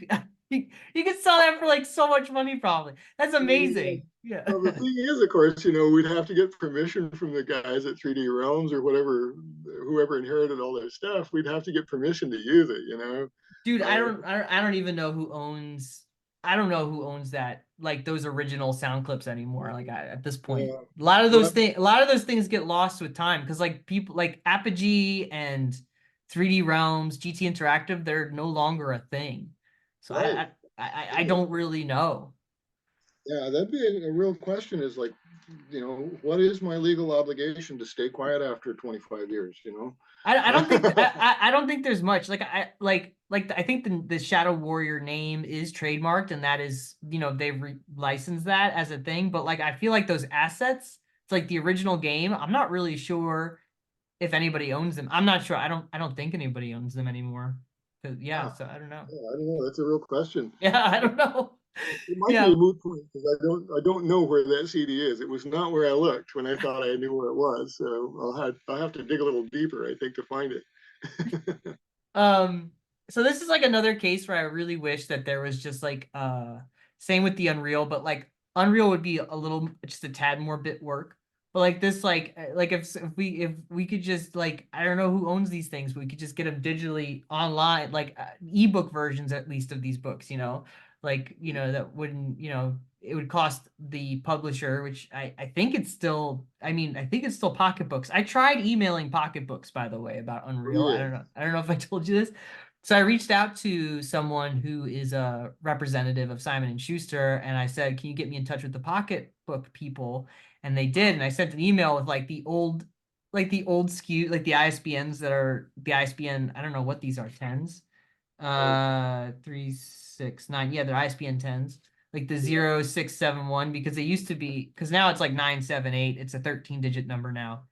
could sell that for like so much money probably. That's Yeah. amazing. Yeah. Well, the thing is, of course, we'd have to get permission from the guys at 3D Realms or whatever, whoever inherited all their stuff. We'd have to get permission to use it. Dude, I Uh, don't I don't I don't even know who owns I don't know who owns that like those original sound clips anymore. Like at this point, yeah. a lot of those things get lost with time because like people like Apogee and 3D Realms, GT Interactive, they're no longer a thing. So Right. I don't really know. Yeah, that'd be a real question is like, what is my legal obligation to stay quiet after 25 years, I don't think I don't think there's much I think the Shadow Warrior name is trademarked and that is they've licensed that as a thing, but like I feel like those assets it's like the original game I'm not really sure if anybody owns them. I'm not sure. I don't think anybody owns them anymore. Yeah, Huh. so I don't know. Yeah, I don't know. That's a real question. Yeah, I don't know. It might be Yeah. a moot point because I don't know where that CD is. It was not where I looked when I thought I knew where it was. So I'll have to dig a little deeper, I think, to find it. Um, so this is like another case where I really wish that there was just like same with the Unreal, but like Unreal would be a little just a tad more bit work. But like this like if we could just like I don't know who owns these things, but we could just get them digitally online, like ebook versions at least of these books, Like, that wouldn't, it would cost the publisher, which I think it's still, I mean, I think it's still Pocketbooks. I tried emailing Pocketbooks, by the way, about Unreal. I Yeah. don't know. I don't know if I told you this. So I reached out to someone who is a representative of Simon and Schuster, and I said, "Can you get me in touch with the Pocketbook people?" And they did, and I sent an email with like the old SKU, like the ISBNs that are the ISBN. I don't know what these are, tens. 369. Yeah, they're ISBN tens. Like the Yeah. 0671 because it used to be because now it's like 978. It's a 13-digit number now.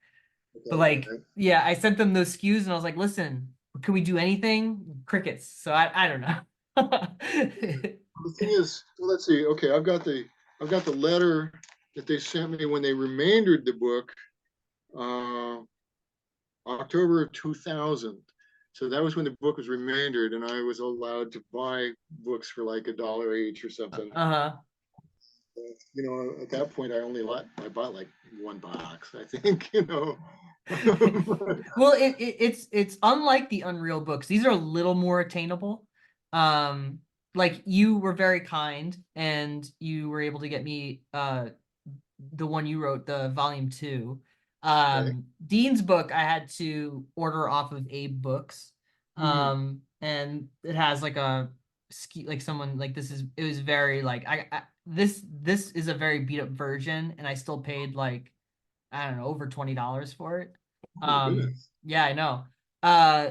But Okay. like, yeah, I sent them those SKUs and I was like, listen, can we do anything? Crickets. So I don't know. The thing is, let's see. Okay, I've got the letter that they sent me when they remaindered the book, uh, October of 2000. So that was when the book was remaindered, and I was allowed to buy books for like $1 each or something. Uh-huh. At that point, I bought like one box, I think. Well, it's unlike the Unreal books. These are a little more attainable. Like you were very kind and you were able to get me the one you wrote, the volume 2. Okay. Dean's book I had to order off of Abe Books. Hmm. And it has like a ski like someone like it was very like this is a very beat up version and I still paid like I don't know, over $20 for it. Oh my goodness. Yeah, I know. Uh,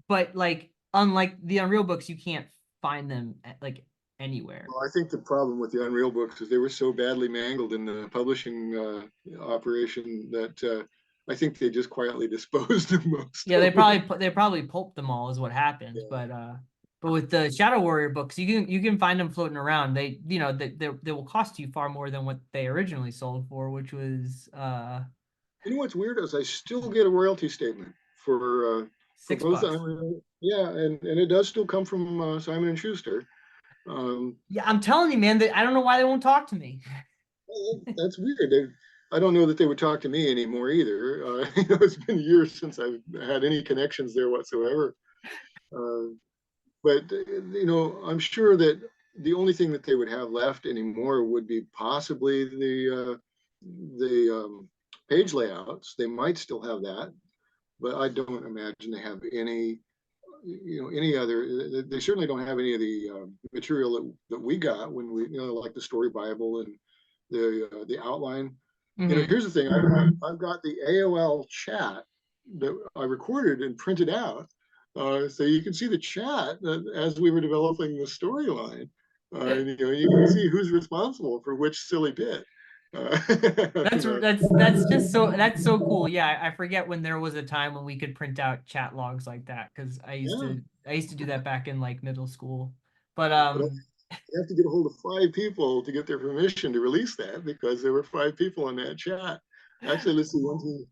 but like, unlike the Unreal books, you can't find them like anywhere. Well, I think the problem with the Unreal books is they were so badly mangled in the publishing operation that I think they just quietly disposed of most Yeah, of them. they probably pulped them all is what happened. But with the Shadow Warrior books, you can find them floating around. They they will cost you far more than what they originally sold for, which was You know what's weird is I still get a royalty statement for six both. bucks. Yeah, and it does still come from Simon and Schuster. Um, Yeah, I'm telling you, man, that I don't know why they won't talk to me. that's weird. I don't know that they would talk to me anymore either. It's been years since I've had any connections there whatsoever. Uh, but I'm sure that the only thing that they would have left anymore would be possibly the page layouts. They might still have that, but I don't imagine they have any other. They certainly don't have any of the material that we got when we, like the story Bible and the outline. Hmm. Here's the thing: I've got the AOL chat that I recorded and printed out, so you can see the chat as we were developing the storyline. You can see who's responsible for which silly bit. Uh, you know, That's just that's so cool. Yeah, I forget when there was a time when we could print out chat logs like that because yeah. I used to do that back in like middle school. But But you have to get a hold of 5 people to get their permission to release that because there were 5 people in that chat. Actually, let's see, one, two,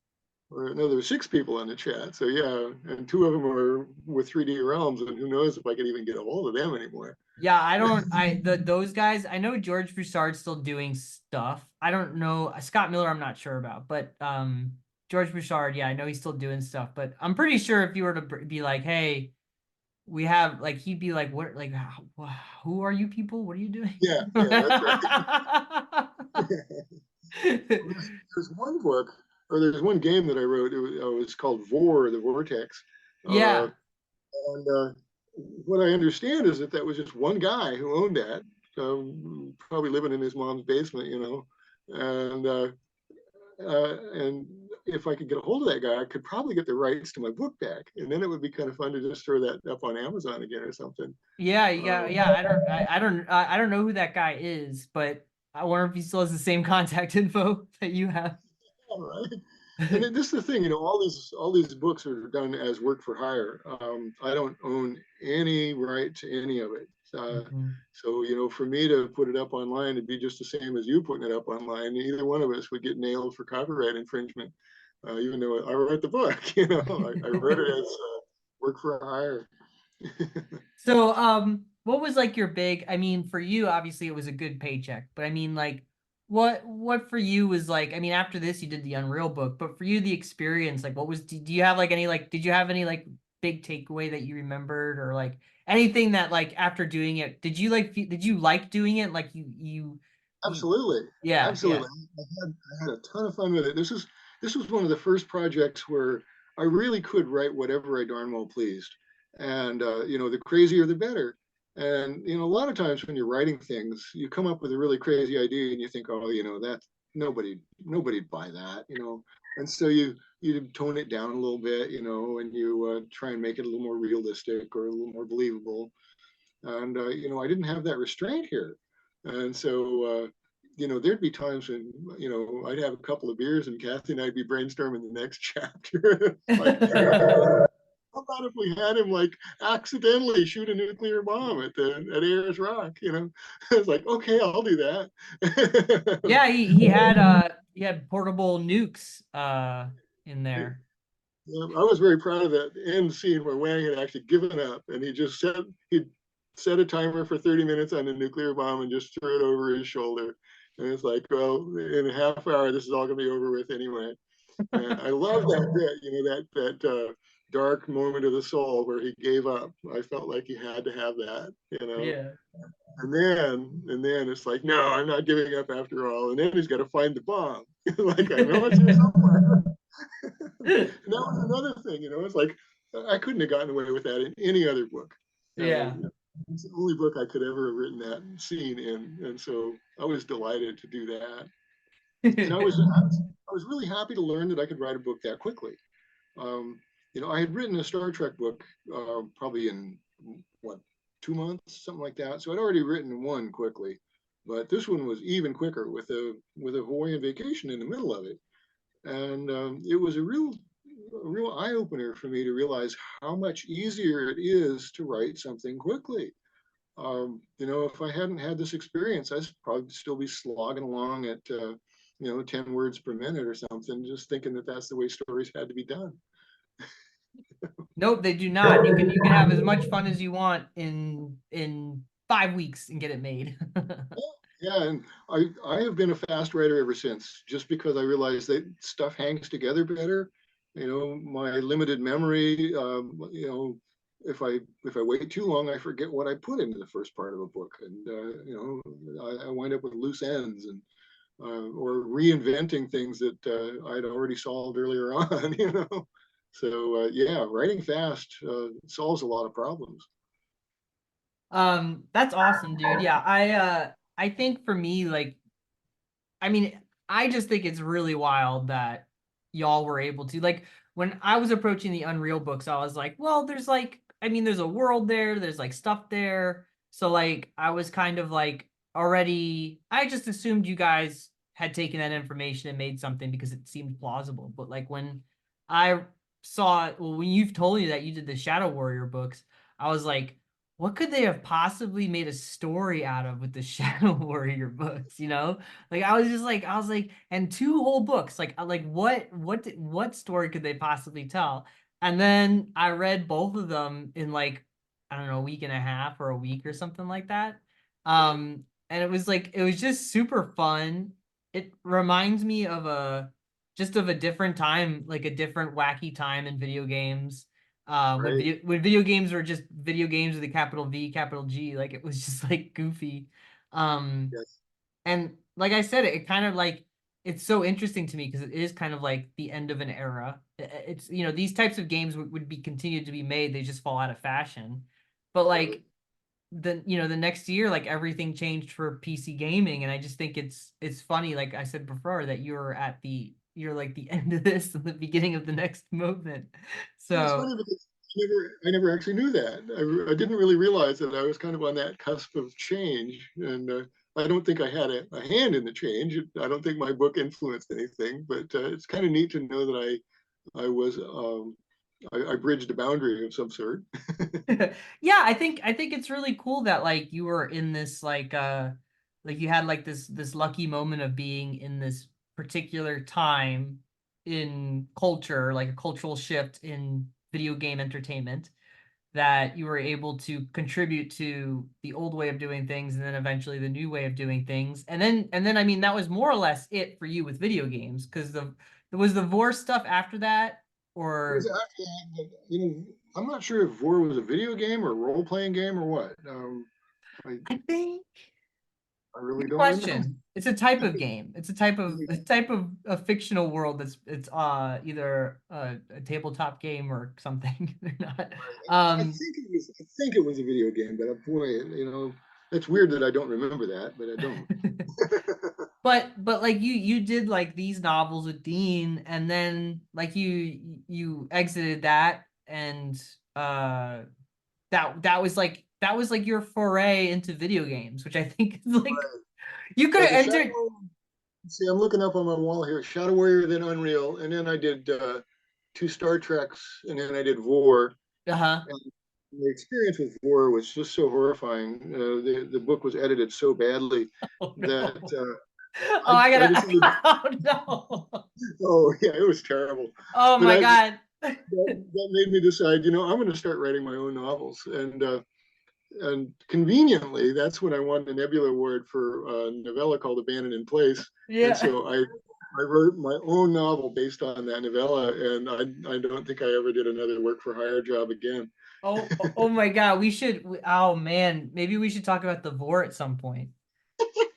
or no, there were 6 people in the chat. So yeah, and 2 of them are with 3D Realms, and who knows if I could even get a hold of them anymore. yeah, I don't those guys, I know George Broussard's still doing stuff. I don't know Scott Miller, I'm not sure about, but George Broussard, yeah, I know he's still doing stuff, but I'm pretty sure if you were to be like, "Hey, we have," like he'd be like, "What, like who are you people? What are you doing?" Yeah, yeah, that's right. There's one book, or there's one game that I wrote. It was called Vor, the Vortex. Uh, Yeah. and what I understand is that that was just one guy who owned that, probably living in his mom's basement, and if I could get a hold of that guy, I could probably get the rights to my book back, and then it would be kind of fun to just throw that up on Amazon again or something. Yeah, Um, yeah. I don't know who that guy is, but I wonder if he still has the same contact info that you have. all right. And this is the thing, all these books are done as work for hire. I don't own any right to any of it. Mhm. So for me to put it up online, it'd be just the same as you putting it up online. Either one of us would get nailed for copyright infringement, even though I wrote the book. I wrote it as work for hire. So, what was like your big, I mean, for you, obviously it was a good paycheck, but I mean, like, what for you was like, I mean, after this you did the Unreal book, but for you, the experience, like, what was, do you have like any, like, did you have any like big takeaway that you remembered or like anything that like after doing it, did you like doing it? Like you, Absolutely, yeah, yeah. absolutely. I had a ton of fun with it. This was one of the first projects where I really could write whatever I darn well pleased, and the crazier the better. And a lot of times when you're writing things, you come up with a really crazy idea, and you think, oh, that nobody'd buy that, and so you tone it down a little bit, and you try and make it a little more realistic or a little more believable. And I didn't have that restraint here, and so there'd be times when I'd have a couple of beers and Kathy and I'd be brainstorming the next chapter. Like, how about if we had him like accidentally shoot a nuclear bomb at Ayers Rock? It's like, okay, I'll do that. Yeah, he had portable nukes in there. I was very proud of that end scene where Wang had actually given up, and he'd set a timer for 30 minutes on the nuclear bomb and just threw it over his shoulder. And it's like, well, in a half hour, this is all going to be over with anyway. And I love that bit, that dark moment of the soul where he gave up. I felt like he had to have that. Yeah. And then it's like, no, I'm not giving up after all. And then he's got to find the bomb. Like, I know it's here somewhere. And that was another thing, it's like I couldn't have gotten away with that in any other book. Yeah. It's the only book I could ever have written that scene in, and so I was delighted to do that. And I was really happy to learn that I could write a book that quickly. I had written a Star Trek book probably in what 2 months, something like that. So I'd already written one quickly, but this one was even quicker with a Hawaiian vacation in the middle of it. And it was a real eye opener for me to realize how much easier it is to write something quickly. If I hadn't had this experience, I'd probably still be slogging along at 10 words per minute or something, just thinking that that's the way stories had to be done. Nope, they do not. You can have as much fun as you want in 5 weeks and get it made. Yeah, and I have been a fast writer ever since, just because I realized that stuff hangs together better. My limited memory. If I wait too long, I forget what I put into the first part of a book, and I wind up with loose ends and or reinventing things that I'd already solved earlier on. So yeah, writing fast solves a lot of problems. That's awesome, dude. Yeah, I think for me, like, I mean, I just think it's really wild that y'all were able to, like, when I was approaching the Unreal books, I was like, well, there's like, I mean, there's a world there, there's like stuff there. So like I was kind of like already, I just assumed you guys had taken that information and made something because it seemed plausible. But like when I saw it, well, when you've told me that you did the Shadow Warrior books, I was like, what could they have possibly made a story out of with the Shadow Warrior books, you know? Like I was like, and two whole books. Like what story could they possibly tell? And then I read both of them in like, I don't know, a week and a half or a week or something like that. And it was like it was just super fun. It reminds me of a just of a different time, like a different wacky time in video games. Right. When video games were just video games with a capital V, capital G, like it was just like goofy. Um, Yes. and like I said, it kind of like it's so interesting to me because it is kind of like the end of an era. It's these types of games would be continued to be made. They just fall out of fashion. But like the next year, like everything changed for PC gaming, and I just think it's funny. Like I said before, that you're like the end of this and the beginning of the next movement. Well, it's So funny because I never actually knew that. I didn't really realize that I was kind of on that cusp of change, and I don't think I had a hand in the change. I don't think my book influenced anything, but it's kind of neat to know that I bridged a boundary of some sort. yeah, I think it's really cool that like you were in this like you had like this lucky moment of being in this particular time in culture, like a cultural shift in video game entertainment, that you were able to contribute to the old way of doing things and then eventually the new way of doing things. And then I mean that was more or less it for you with video games because there was the Vor stuff after that It was or actually, I'm not sure if Vor was a video game or a role playing game or what. I, I think I really good don't remember. question. It's a type of game. It's a type of a fictional world that's it's either a tabletop game or something. They're not. Um I think it was a video game, but boy, it's weird that I don't remember that, but I don't. but like you did like these novels with Dean and then like you exited that and uh that was like your foray into video games, which I think is like you could Yeah, have the entered. Shadow. See, I'm looking up on my wall here. Shadow Warrior, then Unreal, and then I did two Star Treks, and then I did Vor. Uh-huh. And the experience with Vor was just so horrifying. The book was edited so badly Oh that no. Oh, I I gotta. decided. Oh no. Oh yeah, it was terrible. Oh But my I God. that made me decide, I'm going to start writing my own novels, and conveniently, that's when I won the Nebula Award for a novella called Abandoned in Place. And Yeah. so I wrote my own novel based on that novella, and I don't think I ever did another work for hire job again. Oh my God. Oh man. Maybe we should talk about the Vor at some point.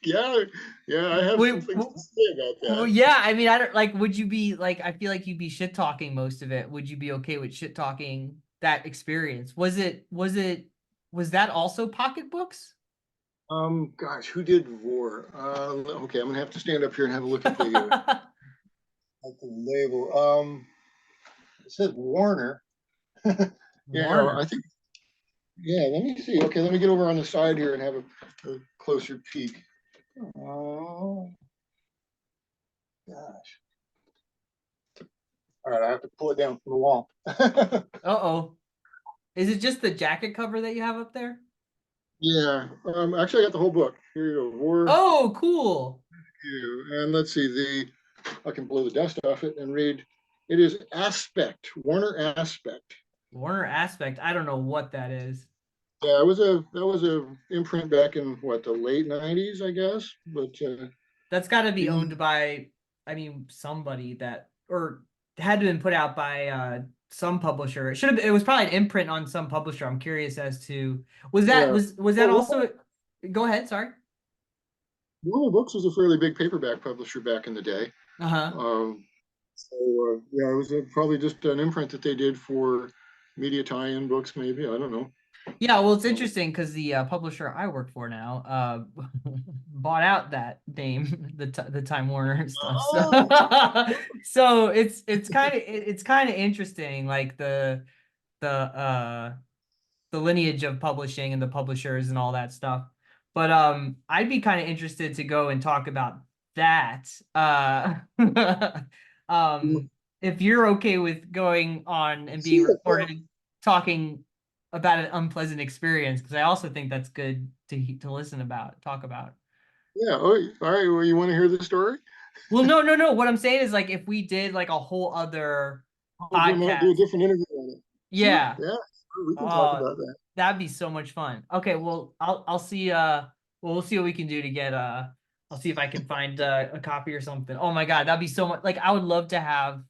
Yeah, yeah, I have some Wait, things to say about well, that. yeah. I mean, I don't like. Would you be like? I feel like you'd be shit talking most of it. Would you be okay with shit talking that experience? Was that also pocketbooks? Gosh, who did Vor? Okay, I'm gonna have to stand up here and have a look at the label. It says Warner. Warner. I think. Yeah, let me see. Okay, let me get over on the side here and have a closer peek. Oh gosh. All right, I have to pull it down from the wall. Uh-oh. Is it just the jacket cover that you have up there? Yeah, actually, I got the whole book. Here you go. War Oh, cool. You. And let's see, I can blow the dust off it and read. It is Aspect, Warner Aspect. Warner Aspect. I don't know what that is. Yeah, that was a imprint back in what, the late '90s, I guess. But That's got to be the owned by, I mean, somebody that, or had to been put out by some publisher. It should have. It was probably an imprint on some publisher. I'm curious as to yeah, was that well, also? Go ahead. Sorry. Warner Books was a fairly big paperback publisher back in the day. Uh-huh. Um, yeah, it was probably just an imprint that they did for media tie-in books, maybe. I don't know. Yeah, well, it's Um, interesting because the publisher I work for now bought out that name, the Time Warner stuff. So, oh, so it's kind of interesting, like the the lineage of publishing and the publishers and all that stuff. But I'd be kind of interested to go and talk about that. Um, if you're okay with going on and being see it. recorded talking about an unpleasant experience, because I also think that's good to listen about, talk about. Yeah. Oh, all right. Well, you want to hear the story? Well, no, no, no. What I'm saying is like if we did like a whole other Oh, do a podcast, different interview on it. Sure. yeah. Yeah. Sure, we can talk Oh, about that. that'd be so much fun. Okay, well, I'll see well, we'll see what we can do to get I'll see if I can find a copy or something. Oh my God, that'd be so much, like I would love to have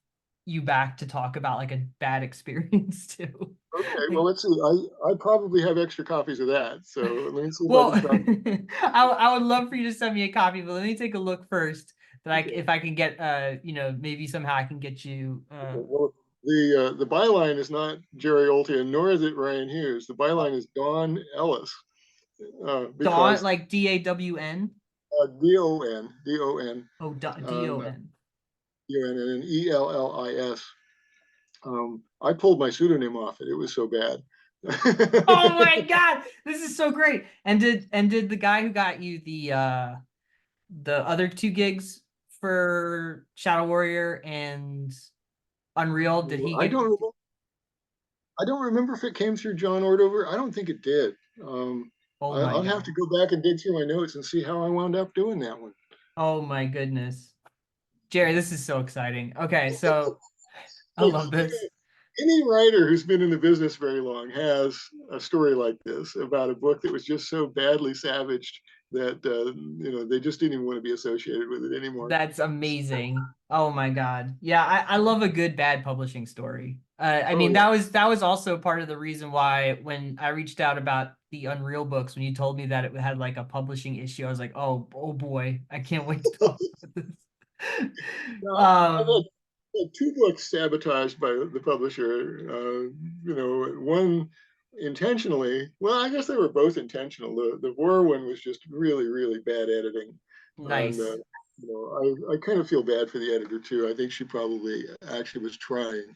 you back to talk about like a bad experience too. Okay. Well, Like, let's see. I probably have extra copies of that. So let me see if I well, can find. I would love for you to send me a copy, but let me take a look first that I Okay. if I can get you know, maybe somehow I can get you Okay. Well, the byline is not Jerry Oltion, nor is it Ryan Hughes. The byline is Don Ellis, Dawn, because like DAWN. Don, Oh, um, DON. Don, and Ellis. I pulled my pseudonym off it. It was so bad. Oh my God, this is so great. And did the guy who got you the other two gigs for Shadow Warrior and Unreal, did he I get? don't remember. I don't remember if it came through John Ordover. I don't think it did. Oh my I'll have God. to go back and dig through my notes and see how I wound up doing that one. Oh my goodness. Jerry, this is so exciting. Okay, so I Look, love this. any writer who's been in the business very long has a story like this about a book that was just so badly savaged that they just didn't even want to be associated with it anymore. That's amazing. Oh my God. Yeah, I love a good bad publishing story. I Oh mean, yeah, that was also part of the reason why when I reached out about the Unreal books, when you told me that it had like a publishing issue, I was like, oh boy, I can't wait to talk about this. no, I've Um, had two books sabotaged by the publisher. One intentionally. Well, I guess they were both intentional. The war one was just really really bad editing, and nice. I kind of feel bad for the editor too. I think she probably actually was trying,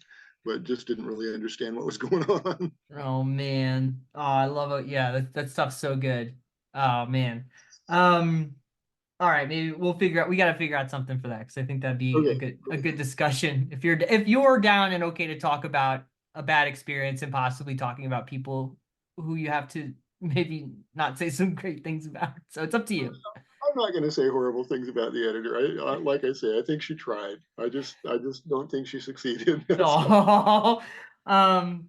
but just didn't really understand what was going on. Oh man. Oh, I love it. Yeah, that stuff's so good. Oh man. Um, all right, maybe we'll figure out we got to figure out something for that because I think that'd be Okay. a good discussion if you're down and okay to talk about a bad experience and possibly talking about people who you have to maybe not say some great things about. So it's up to you. I'm not going to say horrible things about the editor. Like I say, I think she tried. I just don't think she succeeded. That's all. Oh, um,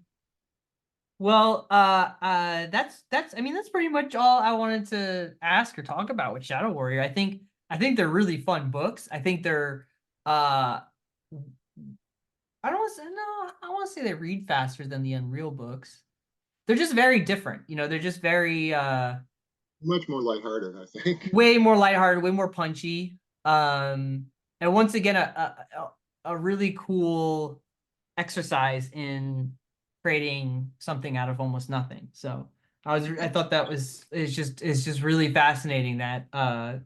well, that's I mean that's pretty much all I wanted to ask or talk about with Shadow Warrior. I think they're really fun books. I think they're uh I don't want to say no, I want to say they read faster than the Unreal books. They're just very different. You know, they're just very Much more lighthearted, I think. way more lighthearted, way more punchy. And once again a really cool exercise in creating something out of almost nothing. So I thought that was it's just really fascinating that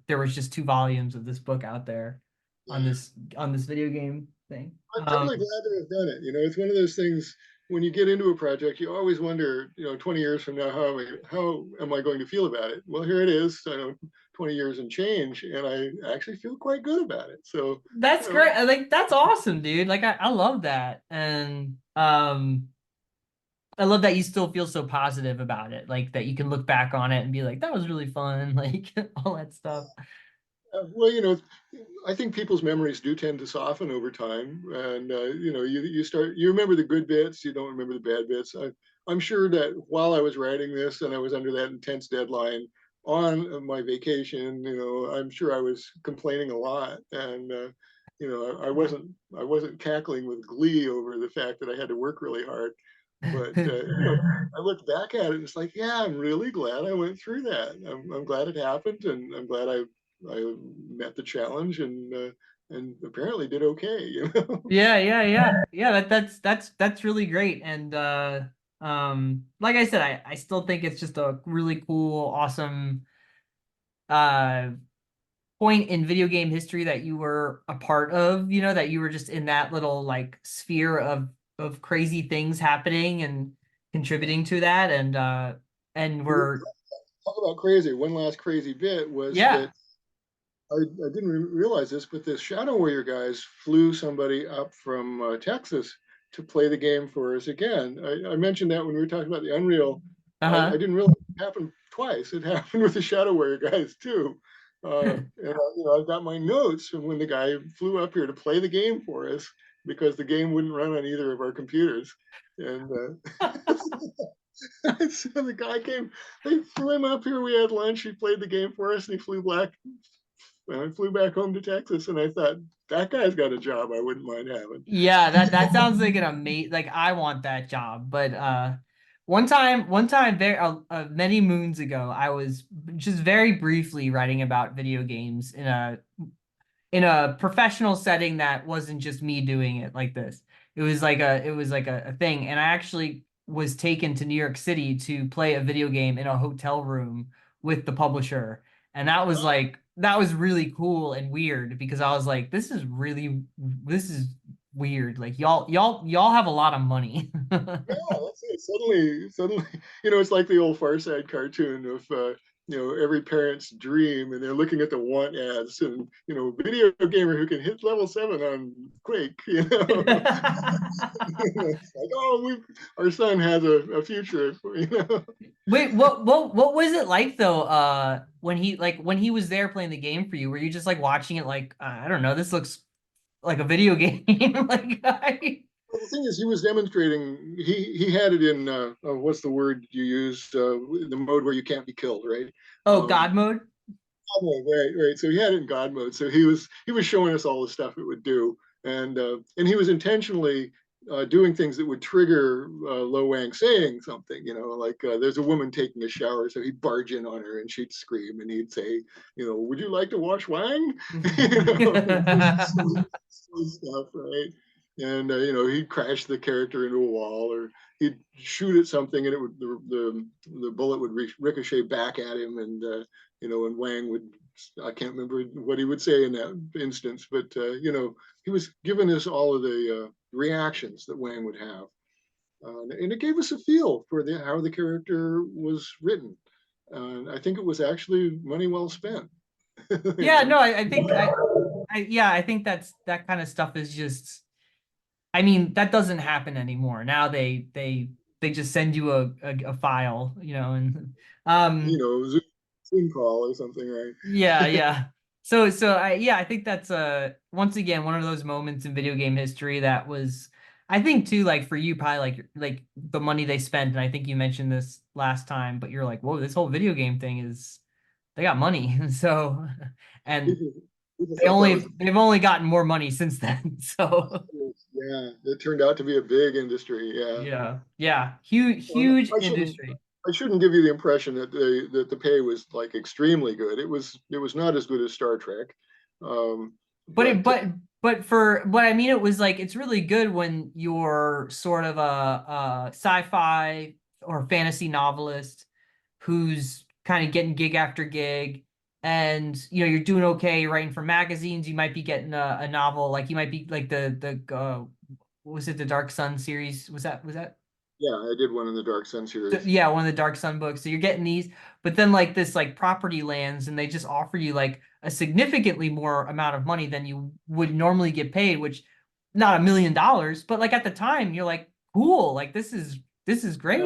there was just two volumes of this book out there Yeah. on this video game thing. I'm really glad to have done it. It's one of those things when you get into a project, you always wonder, 20 years from now, how am I going to feel about it? Well, here it is, 20 years and change, and I actually feel quite good about it. So, That's you know, great. Like that's awesome, dude. Like I love that. And I love that you still feel so positive about it. Like that you can look back on it and be like, that was really fun, like all that stuff. well, I think people's memories do tend to soften over time, and you remember the good bits, you don't remember the bad bits. I'm sure that while I was writing this and I was under that intense deadline on my vacation, I'm sure I was complaining a lot, and I wasn't cackling with glee over the fact that I had to work really hard. But I look back at it and it's like, yeah, I'm really glad I went through that. I'm glad it happened, and I'm glad I met the challenge and apparently did okay. Yeah. That's really great. And like I said, I still think it's just a really cool, awesome uh point in video game history that you were a part of, that you were just in that little like sphere of crazy things happening and contributing to that. And we're Talk about crazy. One last crazy bit was yeah. that I didn't realize this, but the Shadow Warrior guys flew somebody up from Texas to play the game for us again. I mentioned that when we were talking about the Unreal. I Uh-huh. didn't realize it happened twice. It happened with the Shadow Warrior guys too. I've got my notes from when the guy flew up here to play the game for us because the game wouldn't run on either of our computers. And so the guy came, they flew him up here. We had lunch. He played the game for us, and he flew back home to Texas, and I thought that guy's got a job I wouldn't mind having. Yeah, that sounds like an amazing, like I want that job. But one time very many moons ago, I was just very briefly writing about video games in a professional setting that wasn't just me doing it like this. It was like a thing, and I actually was taken to New York City to play a video game in a hotel room with the publisher. And that was really cool and weird because I was like, this is weird. Like y'all have a lot of money. Yeah, that's it. Suddenly, it's like the old Far Side cartoon of every parent's dream, and they're looking at the want ads, and video gamer who can hit level 7 on Quake. It's like, oh, our son has a future. Wait, what was it like though? When he was there playing the game for you, were you just like watching it like I don't know, this looks like a video game? Like Well, the thing is, he was demonstrating. He had it in what's the word you used? The mode where you can't be killed, right? oh, Um, God mode? right. So he had it in God mode. So he was showing us all the stuff it would do, and he was intentionally doing things that would trigger Lo Wang saying something. Like there's a woman taking a shower, so he'd barge in on her and she'd scream, and he'd say, would you like to wash Wang? Stuff, right? And he'd crash the character into a wall, or he'd shoot at something, and it would the bullet would ricochet back at him, and Wang would, I can't remember what he would say in that instance, but he was giving us all of the reactions that Wang would have, and it gave us a feel for how the character was written. And I think it was actually money well spent. you Yeah, know. no, I think that kind of stuff is just, I mean, that doesn't happen anymore. Now they just send you a file, and Zoom call or something, right? yeah. So I think that's once again one of those moments in video game history that was, I think too, like for you probably like the money they spent, and I think you mentioned this last time, but you're like, whoa, this whole video game thing is, they got money. So and People they thought that only was, they've only gotten more money since then. So yeah, it turned out to be a big industry. Yeah. yeah, huge Well, huge I shouldn't industry. I shouldn't give you the impression that the pay was like extremely good. It was not as good as Star Trek, But it but but I mean, it was like it's really good when you're sort of a sci-fi or fantasy novelist who's kind of getting gig after gig, and you're doing okay, you're writing for magazines, you might be getting a novel, like you might be like the what was it, the Dark Sun series, was that Yeah, I did one in the Dark Sun So, series. yeah, one of the Dark Sun books. So you're getting these, but then like this like property lands, and they just offer you like a significantly more amount of money than you would normally get paid, which not $1 million, but like at the time you're like, cool, like this is Yeah. great.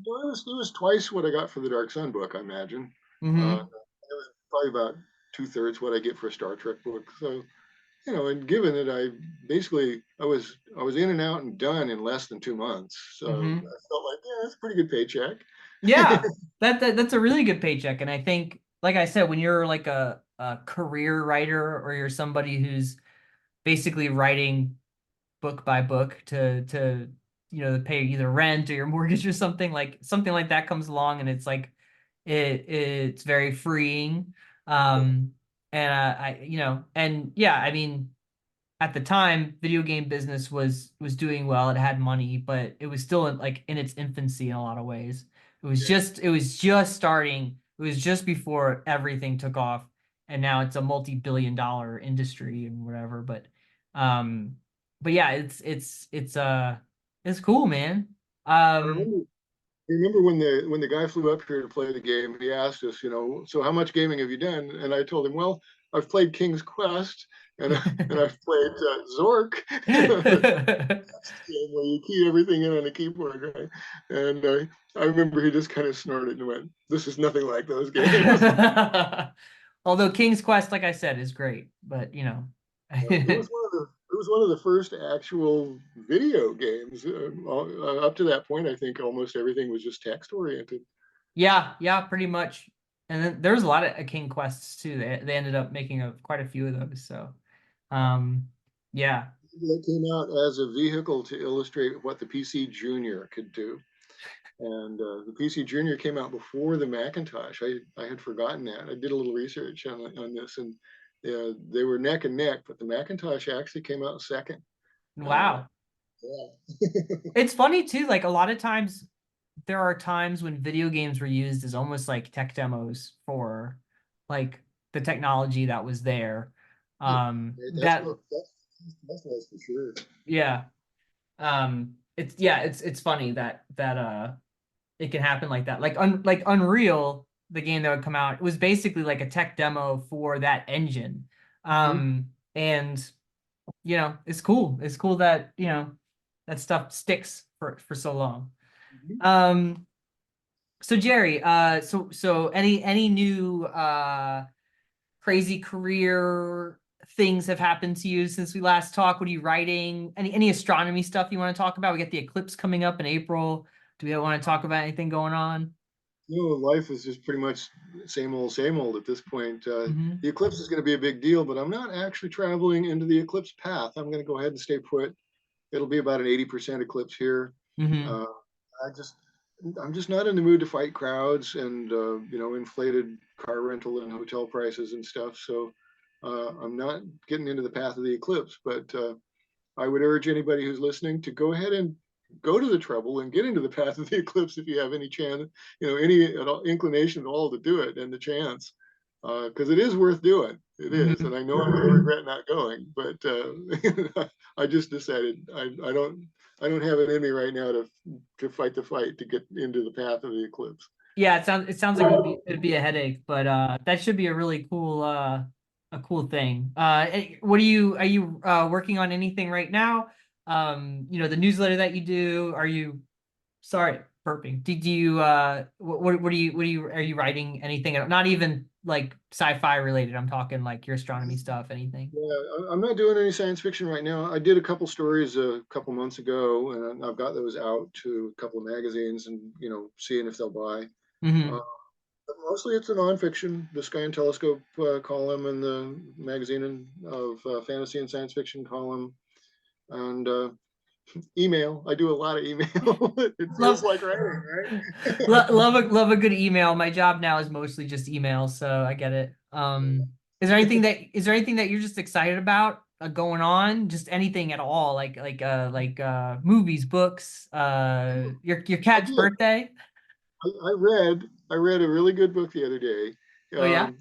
Well, it was twice what I got for the Dark Sun book, I imagine. Mm-hmm. It was probably about two-thirds what I get for a Star Trek book. So, and given that I was in and out and done in less than 2 months, so Mm-hmm. I felt like, yeah, that's a pretty good paycheck. Yeah, that's a really good paycheck. And I think, like I said, when you're like a career writer, or you're somebody who's basically writing book by book to pay either rent or your mortgage or something like that comes along, and it's like it's very freeing. Yeah. And and yeah, I mean, at the time, video game business was doing well. It had money, but it was still like in its infancy in a lot of ways. It was just starting. It was just before everything took off, and now it's a multi-billion-dollar industry and whatever. Um, but yeah, it's cool, man. I Um, remember when the guy flew up here to play the game, he asked us, so how much gaming have you done? And I told him, well, I've played King's Quest and I've played Zork, game where you key everything in on a keyboard, right? And I remember he just kind of snorted and went, "This is nothing like those games." Although King's Quest, like I said, is great, but It was one of the first actual video games. Up to that point, I think almost everything was just text oriented. yeah, yeah, pretty much. And then there's a lot of King Quests too. They ended up making quite a few of those. So, um, yeah. It came out as a vehicle to illustrate what the PC Junior could do. And the PC Junior came out before the Macintosh. I had forgotten that. I did a little research on this, and they were neck and neck, but the Macintosh actually came out second. Uh, Wow. yeah. It's funny too, like a lot of times there are times when video games were used as almost like tech demos for like the technology that was there. Oh, that's That what was for sure. yeah. It's funny that it can happen like that. Like Unreal, the game that would come out, it was basically like a tech demo for that engine. Mm-hmm. And it's cool. It's cool that, that stuff sticks for so long. Mm-hmm. Um, so Jerry, so any new crazy career things have happened to you since we last talked? What are you writing? Any astronomy stuff you want to talk about? We got the eclipse coming up in April. Do we want to talk about anything going on? Life is just pretty much same old at this point. Mm-hmm. The eclipse is going to be a big deal, but I'm not actually traveling into the eclipse path. I'm going to go ahead and stay put. It'll be about an 80% eclipse here. Mm-hmm. Uh, I just, I'm just not in the mood to fight crowds and inflated car rental and hotel prices and stuff. So I'm not getting into the path of the eclipse. But I would urge anybody who's listening to go ahead and go to the trouble and get into the path of the eclipse if you have any chance, any at all, inclination at all to do it and the chance, because it is worth doing. It is, Mm-hmm. and I know I'm going to regret not going, but I just decided I don't have it in me right now to fight the fight to get into the path of the eclipse. Yeah, it sounds like it'd be a headache, but that should be a really cool a cool thing. What are you working on anything right now? The newsletter that you do, are you sorry, burping. Did you are you writing anything? Not even like sci-fi related. I'm talking like your astronomy stuff, anything. Yeah, I'm not doing any science fiction right now. I did a couple stories a couple months ago, and I've got those out to a couple of magazines, and seeing if they'll buy. Uh, Mm-hmm. but mostly it's a nonfiction, the Sky and Telescope column, and the magazine of fantasy and science fiction column, and email. I do a lot of email. It feels Love like writing, love a good email. My job now is mostly just email, so I get it. Is there anything that you're just excited about going on? Just anything at all, like movies, books, your I cat's did. birthday? I read a really good book the other day. Oh yeah. It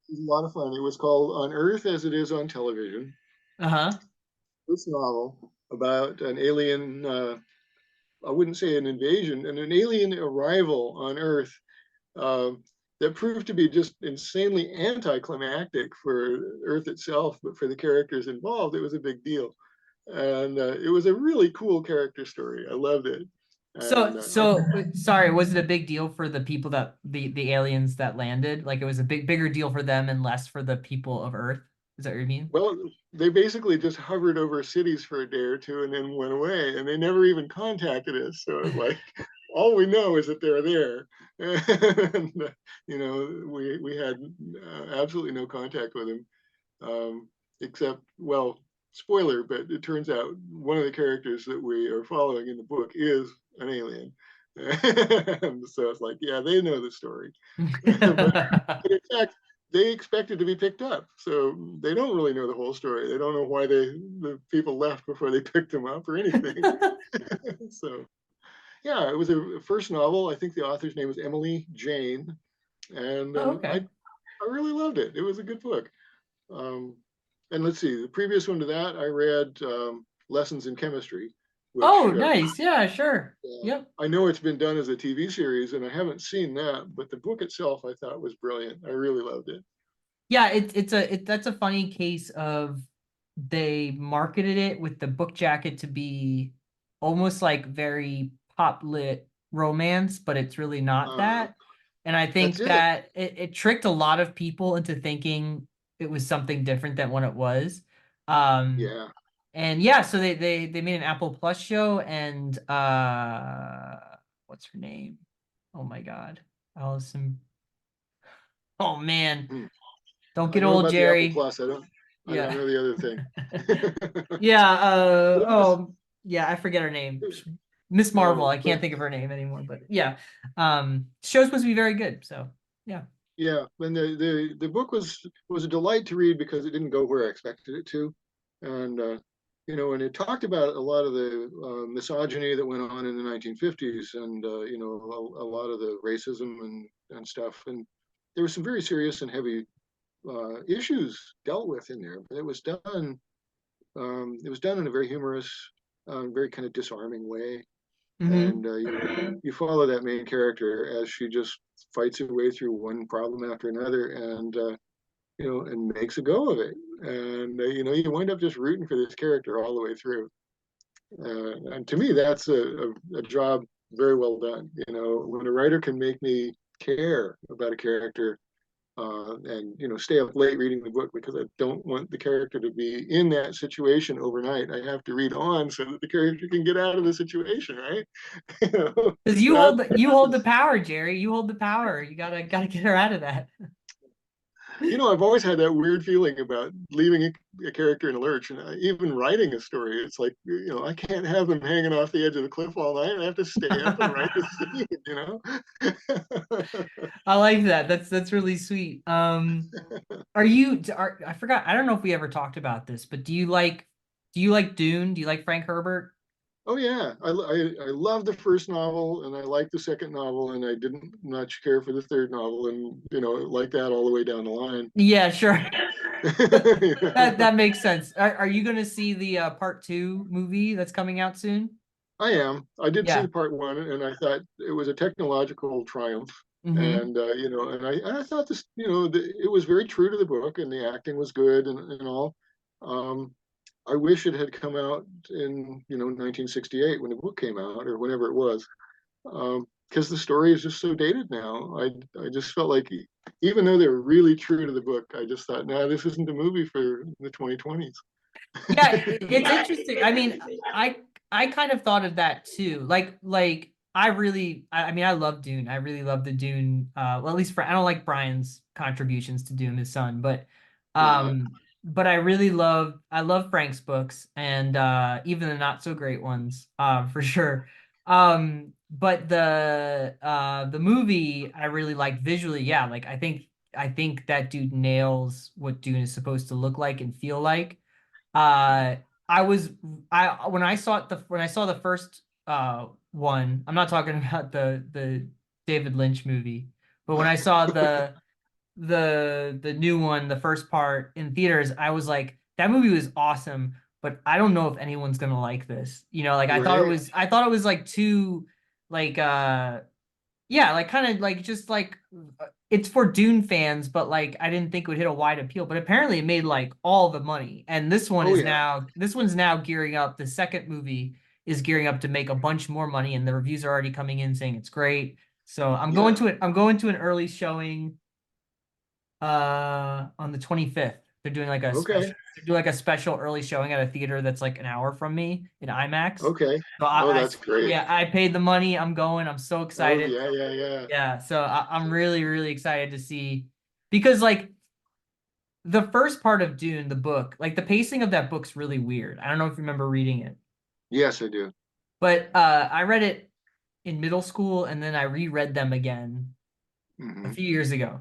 was a lot of fun. It was called On Earth as It Is on Television. Uh-huh. This novel about an alien I wouldn't say an invasion, an alien arrival on Earth um, that proved to be just insanely anticlimactic for Earth itself, but for the characters involved, it was a big deal. And it was a really cool character story. I loved it. And Sorry, was it a big deal for the people that the aliens that landed? Like it was a bigger deal for them and less for the people of Earth? Is that what you mean? well, they basically just hovered over cities for a day or two and then went away, and they never even contacted us. So it's like all we know is that they're there, and we had absolutely no contact with them, except well, spoiler, but it turns out one of the characters that we are following in the book is an alien. So it's like, yeah, they know the story, but in fact, they expected to be picked up, so they don't really know the whole story. They don't know why the people left before they picked them up or anything. So yeah, it was a first novel. I think the author's name was Emily Jane, and Oh, okay. I really loved it. It was a good book. Um, and let's see, the previous one to that, I read Lessons in Chemistry, which Oh, nice. Yeah, sure. uh, Yep. I know it's been done as a TV series, and I haven't seen that, but the book itself I thought was brilliant. I really loved it. Yeah, that's a funny case of they marketed it with the book jacket to be almost like very pop lit romance, but it's really not Uh, that. And I that's think it. that it tricked a lot of people into thinking it was something different than what it was. Um, Yeah. and yeah, so they made an Apple Plus show and what's her name? Oh my God. Allison. Oh man. Hmm. Don't I get know old, about the Apple Jerry. Plus. I don't Yeah. know the other thing. Yeah, But it was yeah, I forget her name. Miss Marvel. oh, I but can't think of her name anymore, but yeah. Show's supposed to be very good, so yeah. yeah, and the book was a delight to read because it didn't go where I expected it to, and and it talked about a lot of the misogyny that went on in the 1950s, and a lot of the racism and stuff, and there were some very serious and heavy issues dealt with in there, but it was done in a very humorous, very kind of disarming way. Mm-hmm. And you follow that main character as she just fights her way through one problem after another, and and makes a go of it. And you wind up just rooting for this character all the way through. And to me, that's a job very well done. When a writer can make me care about a character and stay up late reading the book because I don't want the character to be in that situation overnight. I have to read on so that the character can get out of the situation, right? Because that you hold the power, Jerry. You hold the power. You gotta get her out of that. I've always had that weird feeling about leaving a character in a lurch, and even writing a story. It's like I can't have them hanging off the edge of the cliff all night. I have to stay up and write the scene. I like that. That's really sweet. I forgot. I don't know if we ever talked about this, but do you like Dune? Do you like Frank Herbert? Oh yeah, I love the first novel, and I like the second novel, and I didn't much care for the third novel, and like that all the way down the line. Yeah, sure. Yeah. That makes sense. Are you gonna see the part two movie that's coming out soon? I am. I did see Yeah. the part one, and I thought it was a technological triumph, Mm-hmm. and and I thought this, it was very true to the book, and the acting was good, and all. Um, I wish it had come out in 1968 when the book came out, or whenever it was, because the story is just so dated now. I just felt like even though they were really true to the book, I just thought, no, this isn't a movie for the 2020s. Yeah, it's interesting. I mean, I kind of thought of that too. Like I mean I love Dune. I really love the Dune well at least for I don't like Brian's contributions to Dune, his son, Uh-huh. but I love Frank's books and even the not so great ones, for sure. But the movie I really like visually, yeah, like I think that dude nails what Dune is supposed to look like and feel like. Uh, I was I when I saw when I saw the first one, I'm not talking about the David Lynch movie, but when I saw the new one, the first part in theaters, I was like, that movie was awesome. but I don't know if anyone's gonna like this. You know, like Right. I thought it was like too like yeah, like kind of like just like it's for Dune fans, but like I didn't think it would hit a wide appeal. But apparently it made like all the money. And Oh yeah. this one's now gearing up. The second movie is gearing up to make a bunch more money, and the reviews are already coming in saying it's great. So Yeah. I'm going to an early showing on the 25th. Okay. They're doing like a special early showing at a theater that's like an hour from me in IMAX. Okay. So Oh, that's great. yeah, I paid the money. I'm going. I'm so Oh excited. yeah, yeah, yeah. Yeah, so I'm really, really excited to see because like the first part of Dune, the book, like the pacing of that book's really weird. I don't know if you remember reading it, Yes, I do. but I read it in middle school and then I reread them again a Hmm. few years ago.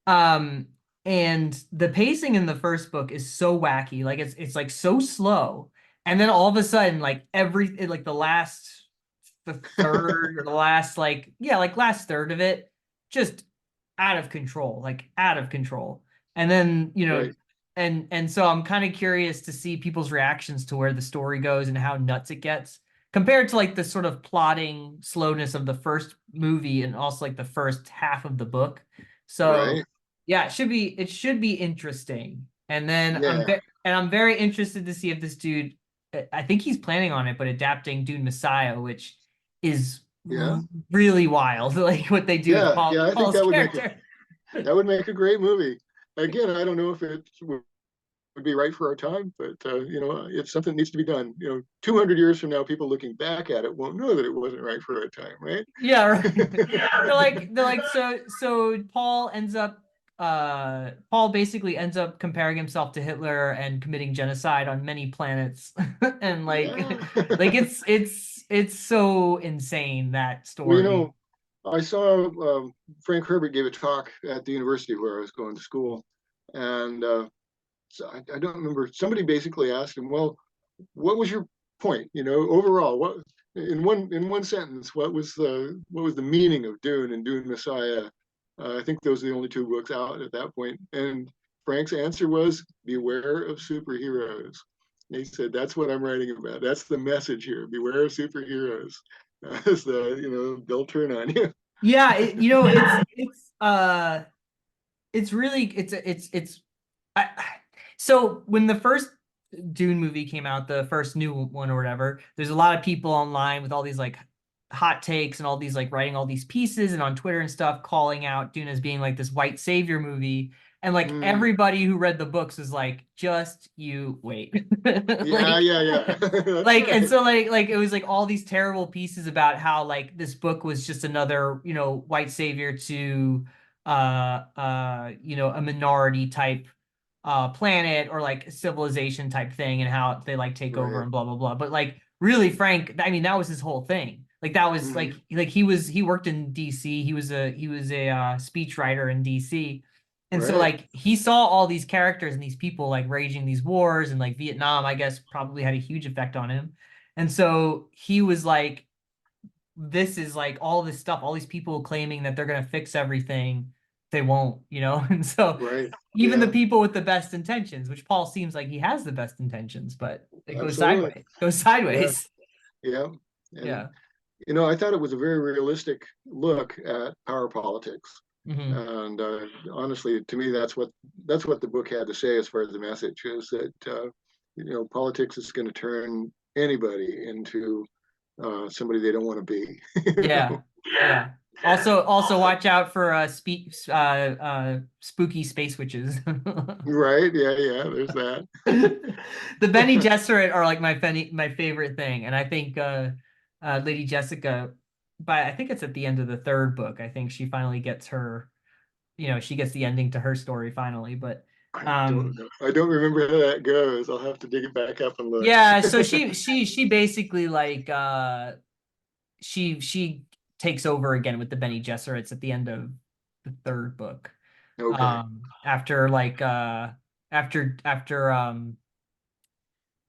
Um, and the pacing in the first book is so wacky, like it's like so slow, and then all of a sudden, like like the third or the last like yeah like last third of it just out of control, like out of control. And then Right. and so I'm kind of curious to see people's reactions to where the story goes and how nuts it gets compared to like the sort of plotting slowness of the first movie and also like the first half of the book. So Right. yeah, it should be interesting. And then Yeah. I'm very interested to see if this dude, I think he's planning on it, but adapting Dune Messiah, which is Yeah. really wild, like what they do with Yeah. Yeah. I think Paul's that character. would make a great movie. Again, I don't know if it would be right for our time, but it's something that needs to be done. 200 years from now, people looking back at it won't know that it wasn't right for our time, right? Yeah, right. They're like so Paul basically ends up comparing himself to Hitler and committing genocide on many planets. And Yeah. like it's so insane that Well, story. I saw Frank Herbert gave a talk at the university where I was going to school, and so I don't remember. Somebody basically asked him, "Well, what was your point? Overall, what in one sentence, what was the meaning of Dune and Dune Messiah?" I think those are the only two books out at that point, and Frank's answer was, "Beware of superheroes." And he said, "That's what I'm writing about. That's the message here. Beware of superheroes." As they'll turn on you. Yeah, it's really it's I, so when the first Dune movie came out, the first new one or whatever, there's a lot of people online with all these like hot takes and all these like writing all these pieces and on Twitter and stuff calling out Dune as being like this white savior movie. And like Mm, everybody who read the books is like, just you wait. yeah, Like yeah, yeah. That's and right. so like it was like all these terrible pieces about how like this book was just another white savior to a minority type planet or like civilization type thing and how they like take over Right. and blah blah blah. But like really Frank, I mean that was his whole thing. Like that was Hmm. like he worked in DC. He was a speech writer in DC. And so Right. like he saw all these characters and these people like raging these wars, and like Vietnam I guess probably had a huge effect on him. And so he was like, this is like all this stuff, all these people claiming that they're gonna fix everything, they won't, you know? And so Right. even the Yeah. people with the best intentions, which Paul seems like he has the best intentions, but it goes Absolutely. sideways. Goes Yeah. sideways. Yeah. And Yeah. I thought it was a very realistic look at power politics. Hmm. And honestly, to me, that's what the book had to say as far as the message is that politics is going to turn anybody into somebody they don't want to be. you Yeah. know? Yeah. Also watch out for spooky space witches. Right? Yeah, yeah. There's that. The Benny Gesserit are like my favorite thing, and I think Lady Jessica, but I think it's at the end of the third book. I think she finally gets her, she gets the ending to her story finally. But I don't um, know. I don't remember how that goes. I'll have to dig it back up and look. yeah, so she basically like she takes over again with the Benny Gesserits at the end of the third book. Okay. After like after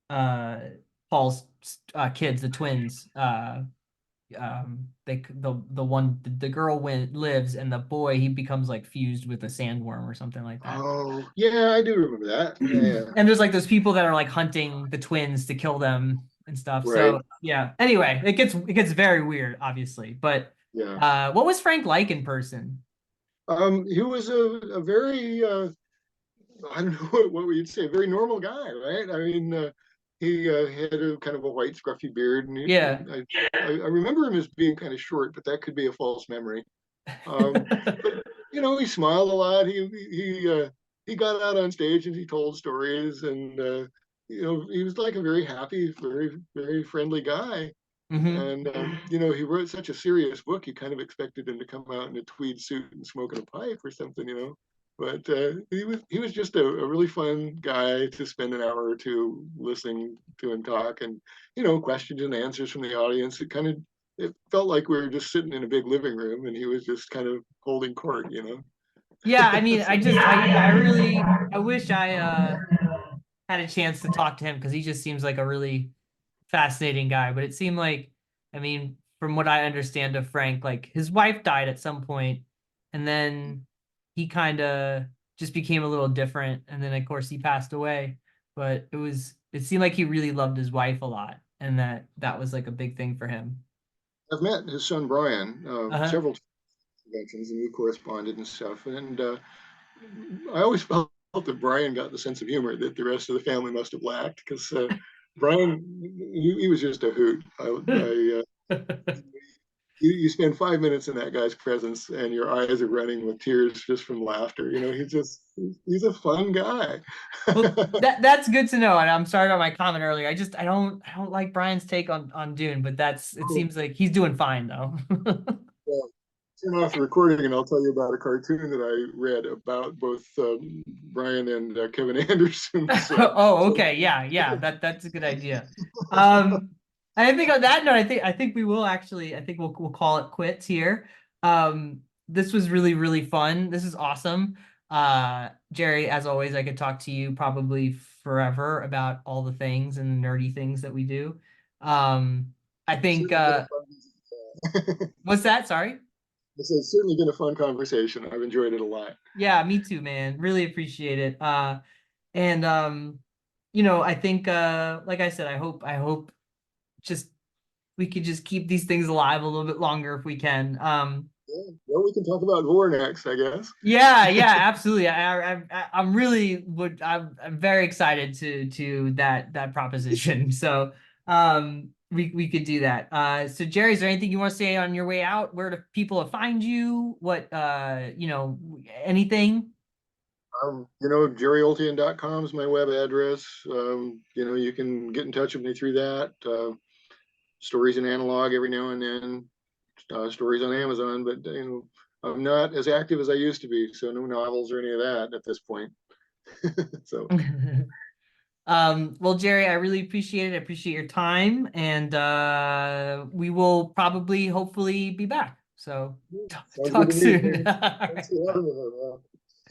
uh Paul's kids, the twins, the girl lives, and the boy, he becomes like fused with a sandworm or something like that. Oh, yeah, I do remember that. Yeah, yeah. And there's like those people that are like hunting the twins to kill them and stuff. Right. So yeah. Anyway, it gets very weird, obviously. But Yeah. what was Frank like in person? He was a very I don't know what we'd say, a very normal guy, right? I mean, he had a kind of a white scruffy beard, and Yeah. I remember him as being kind of short, but that could be a false memory. But he smiled a lot. He got out on stage and he told stories, and he was like a very happy, very very friendly guy. Hmm. And he wrote such a serious book. You kind of expected him to come out in a tweed suit and smoking a pipe or something. But he was just a really fun guy to spend an hour or two listening to him talk, and questions and answers from the audience. It felt like we were just sitting in a big living room, and he was just kind of holding court. Yeah, I mean, So, I wish I had a chance to talk to him because he just seems like a really fascinating guy. But it seemed like, I mean, from what I understand of Frank, like his wife died at some point, and then he kind of just became a little different, and then of course he passed away. But it seemed like he really loved his wife a lot, and that was like a big thing for him. I've met his son Brian Uh-huh. several conventions, and we corresponded and stuff. And I always felt that Brian got the sense of humor that the rest of the family must have lacked, because Brian, he was just a hoot. You spend 5 minutes in that guy's presence, and your eyes are running with tears just from laughter. He's a fun guy. Well, that's good to know. And I'm sorry about my comment earlier. I don't like Brian's take on Dune, but it Cool. seems like he's doing fine though. Well, turn off the recording, and I'll tell you about a cartoon that I read about both Brian and Kevin Anderson. So, Oh, okay. Yeah, yeah. That's a good idea. Um, I think on that note, I think we will actually, I think we'll call it quits here. This was really, really fun. This is awesome. Jerry, as always, I could talk to you probably forever about all the things and the nerdy things that we do. I it's think certainly been a fun visit. what's that? Sorry. It's certainly been a fun conversation. I've enjoyed it a lot. Yeah, me too, man. Really appreciate it. And I think like I said, I hope just we could just keep these things alive a little bit longer if we can. Yeah. Well, we can talk about war next, I guess. Yeah, yeah, absolutely. I'm really I'm very excited to that proposition. So we could do that. So Jerry, is there anything you want to say on your way out? Where do people find you? What anything? JerryOltion.com is my web address. You can get in touch with me through that. Stories in analog every now and then. Stories on Amazon, but I'm not as active as I used to be, so no novels or any of that at this point. So Well, Jerry, I really appreciate it. I appreciate your time, and we will probably, hopefully, be back. So sounds good talk to me. soon. All Thanks right, for bye. having me.